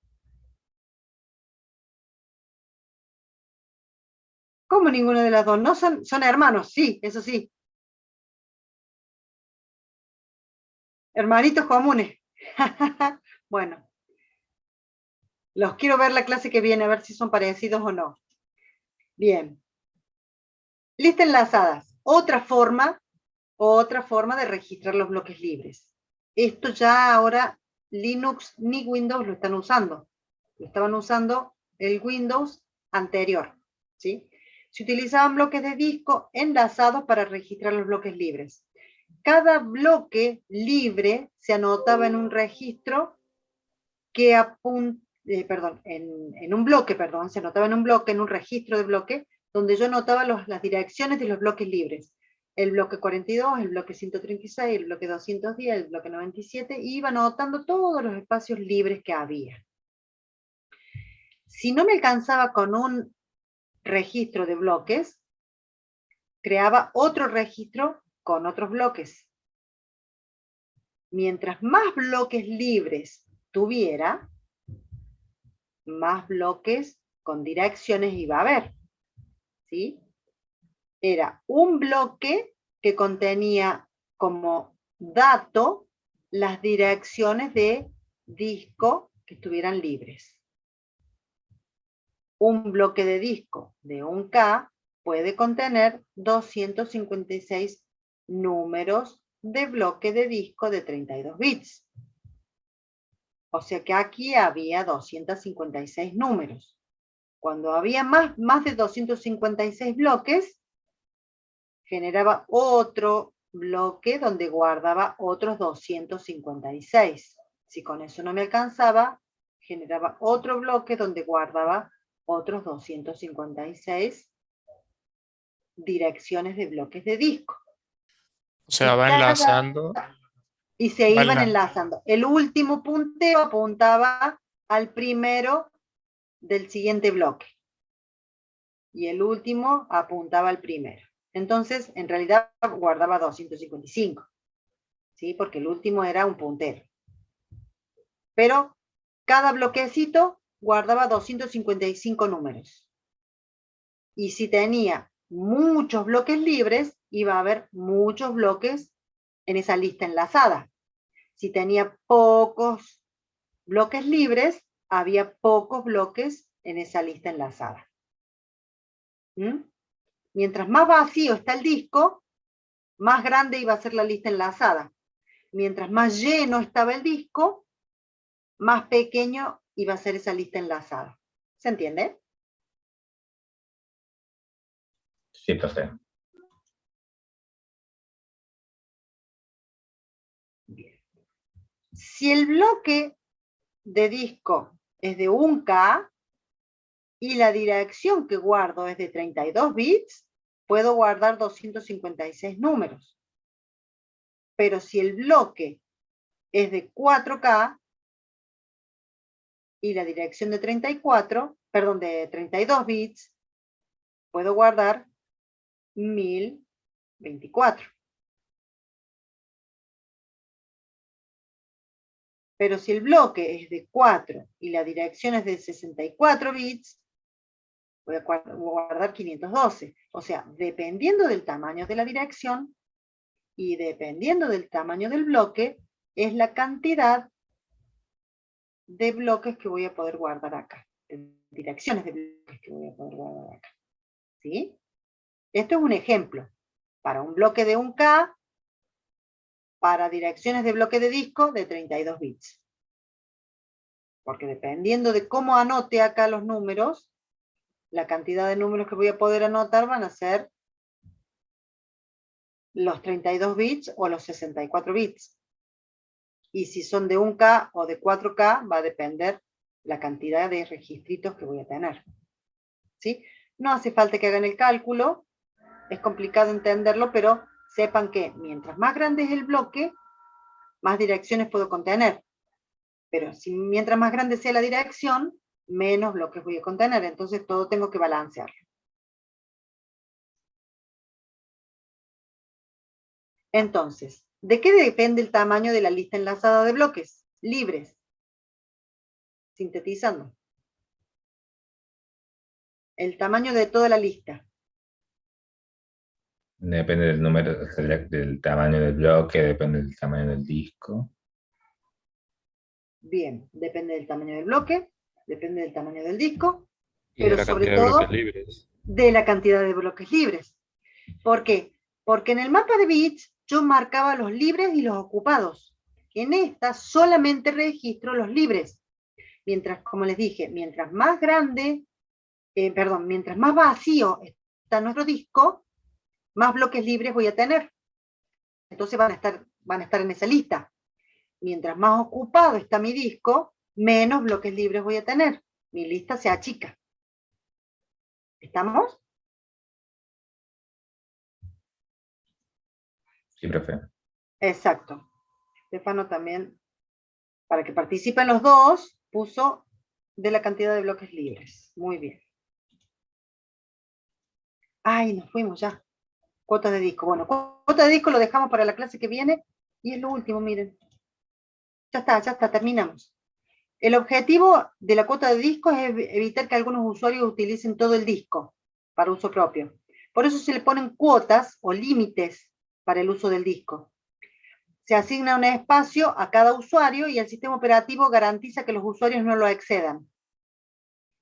¿Cómo ninguno de las dos? No son hermanos, sí, eso sí. Hermanitos comunes. Bueno. Los quiero ver la clase que viene, a ver si son parecidos o no. Bien. Lista enlazadas. Otra forma de registrar los bloques libres. Esto ya ahora Linux ni Windows lo están usando. Lo estaban usando el Windows anterior. ¿Sí? Se utilizaban bloques de disco enlazados para registrar los bloques libres. Cada bloque libre se anotaba en un registro que en un bloque, se anotaba en un bloque, en un registro de bloque, donde yo anotaba las direcciones de los bloques libres. El bloque 42, el bloque 136, el bloque 210, el bloque 97, y iba anotando todos los espacios libres que había. Si no me alcanzaba con un registro de bloques, creaba otro registro con otros bloques. Mientras más bloques libres tuviera, más bloques con direcciones iba a haber. ¿Sí? era un bloque que contenía como dato las direcciones de disco que estuvieran libres. Un bloque de disco de 1K puede contener 256 números de bloque de disco de 32 bits. O sea que aquí había 256 números. Cuando había más de 256 bloques, generaba otro bloque donde guardaba otros 256. Si con eso no me alcanzaba, generaba otro bloque donde guardaba otros 256 direcciones de bloques de disco. O sea, va enlazando. Y se iban enlazando. El último punteo apuntaba al primero del siguiente bloque. Y el último apuntaba al primero. Entonces, en realidad guardaba 255. ¿Sí? Porque el último era un puntero. Pero cada bloquecito guardaba 255 números. Y si tenía muchos bloques libres, iba a haber muchos bloques en esa lista enlazada. Si tenía pocos bloques libres, había pocos bloques en esa lista enlazada. Mientras más vacío está el disco, más grande iba a ser la lista enlazada. Mientras más lleno estaba el disco, más pequeño iba a ser esa lista enlazada. ¿Se entiende? Sí, profe. Bien. Si el bloque de disco es de 1K y la dirección que guardo es de 32 bits, puedo guardar 256 números. Pero si el bloque es de 4K y la dirección de 32 bits, puedo guardar 1024. Pero si el bloque es de 4 y la dirección es de 64 bits, voy a guardar 512. O sea, dependiendo del tamaño de la dirección y dependiendo del tamaño del bloque, es la cantidad de bloques que voy a poder guardar acá. De direcciones de bloques que voy a poder guardar acá. ¿Sí? Esto es un ejemplo. Para un bloque de 1K, para direcciones de bloque de disco de 32 bits. Porque dependiendo de cómo anote acá los números, la cantidad de números que voy a poder anotar van a ser los 32 bits o los 64 bits. Y si son de 1K o de 4K, va a depender la cantidad de registritos que voy a tener. ¿Sí? No hace falta que hagan el cálculo, es complicado entenderlo, pero sepan que mientras más grande es el bloque, más direcciones puedo contener. Pero mientras más grande sea la dirección, menos bloques voy a contener. Entonces todo tengo que balancearlo. Entonces, ¿de qué depende el tamaño de la lista enlazada de bloques libres? Sintetizando. El tamaño de toda la lista. Depende del número, del tamaño del bloque, depende del tamaño del disco. Bien, depende del tamaño del bloque, depende del tamaño del disco, Y pero de la sobre cantidad de todo bloques libres. de la cantidad de bloques libres. ¿Por qué? Porque en el mapa de bits yo marcaba los libres y los ocupados. En esta solamente registro los libres. Mientras, como les dije, mientras más grande, mientras más vacío está nuestro disco, más bloques libres voy a tener. Entonces van a estar en esa lista. Mientras más ocupado está mi disco, menos bloques libres voy a tener. Mi lista se achica. ¿Estamos? Sí, profe. Exacto. Estefano también, para que participen los dos, puso de la cantidad de bloques libres. Muy bien. Ay, nos fuimos ya. Cuotas de disco. Bueno, cuotas de disco lo dejamos para la clase que viene y es lo último, miren. Ya está, terminamos. El objetivo de la cuota de disco es evitar que algunos usuarios utilicen todo el disco para uso propio. Por eso se le ponen cuotas o límites para el uso del disco. Se asigna un espacio a cada usuario y el sistema operativo garantiza que los usuarios no lo excedan.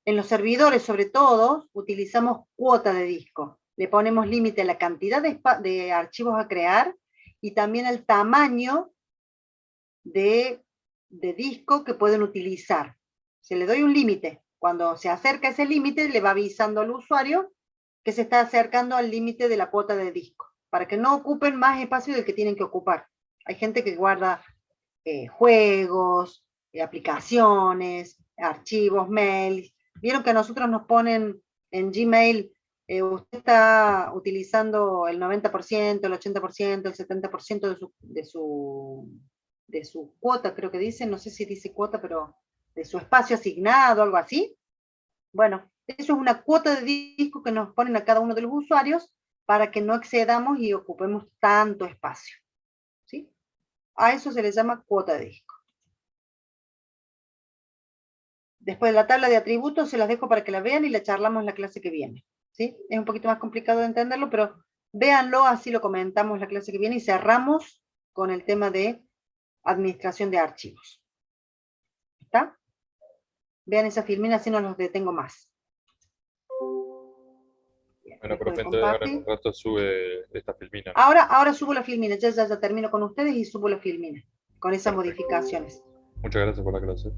En los servidores, sobre todo, utilizamos cuota de disco. Le ponemos límite a la cantidad de archivos a crear y también el tamaño de disco que pueden utilizar. Se le doy un límite. Cuando se acerca ese límite, le va avisando al usuario que se está acercando al límite de la cuota de disco, para que no ocupen más espacio del que tienen que ocupar. Hay gente que guarda juegos, aplicaciones, archivos, mails. Vieron que a nosotros nos ponen en Gmail, usted está utilizando el 90%, el 80%, el 70% de su cuota, creo que dice, no sé si dice cuota, pero de su espacio asignado, algo así. Bueno, eso es una cuota de disco que nos ponen a cada uno de los usuarios para que no excedamos y ocupemos tanto espacio. ¿Sí? A eso se le llama cuota de disco. Después de la tabla de atributos se las dejo para que la vean y la charlamos la clase que viene. ¿Sí? Es un poquito más complicado de entenderlo, pero véanlo, así lo comentamos la clase que viene y cerramos con el tema de administración de archivos. ¿Está? Vean esa filmina, así no los detengo más. Bueno, profe, entonces ahora en un rato sube esta filmina, ¿no? Ahora subo la filmina, ya termino con ustedes y subo la filmina, con esas modificaciones. Muchas gracias por la clase.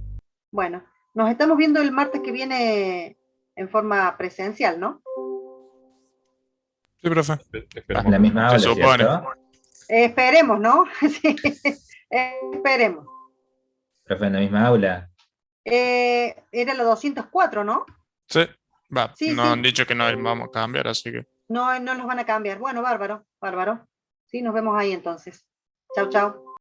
Bueno, nos estamos viendo el martes que viene en forma presencial, ¿no? Sí, profe. Esperemos. La misma aula, Se supone. ¿cierto? Esperemos, ¿no? Sí, esperemos. Profe, en la misma aula. Era la 204, ¿no? Sí, va. Sí, Nos sí. han dicho que no vamos a cambiar, así que. No los van a cambiar. Bueno, bárbaro, bárbaro. Sí, nos vemos ahí entonces. Chau, chau.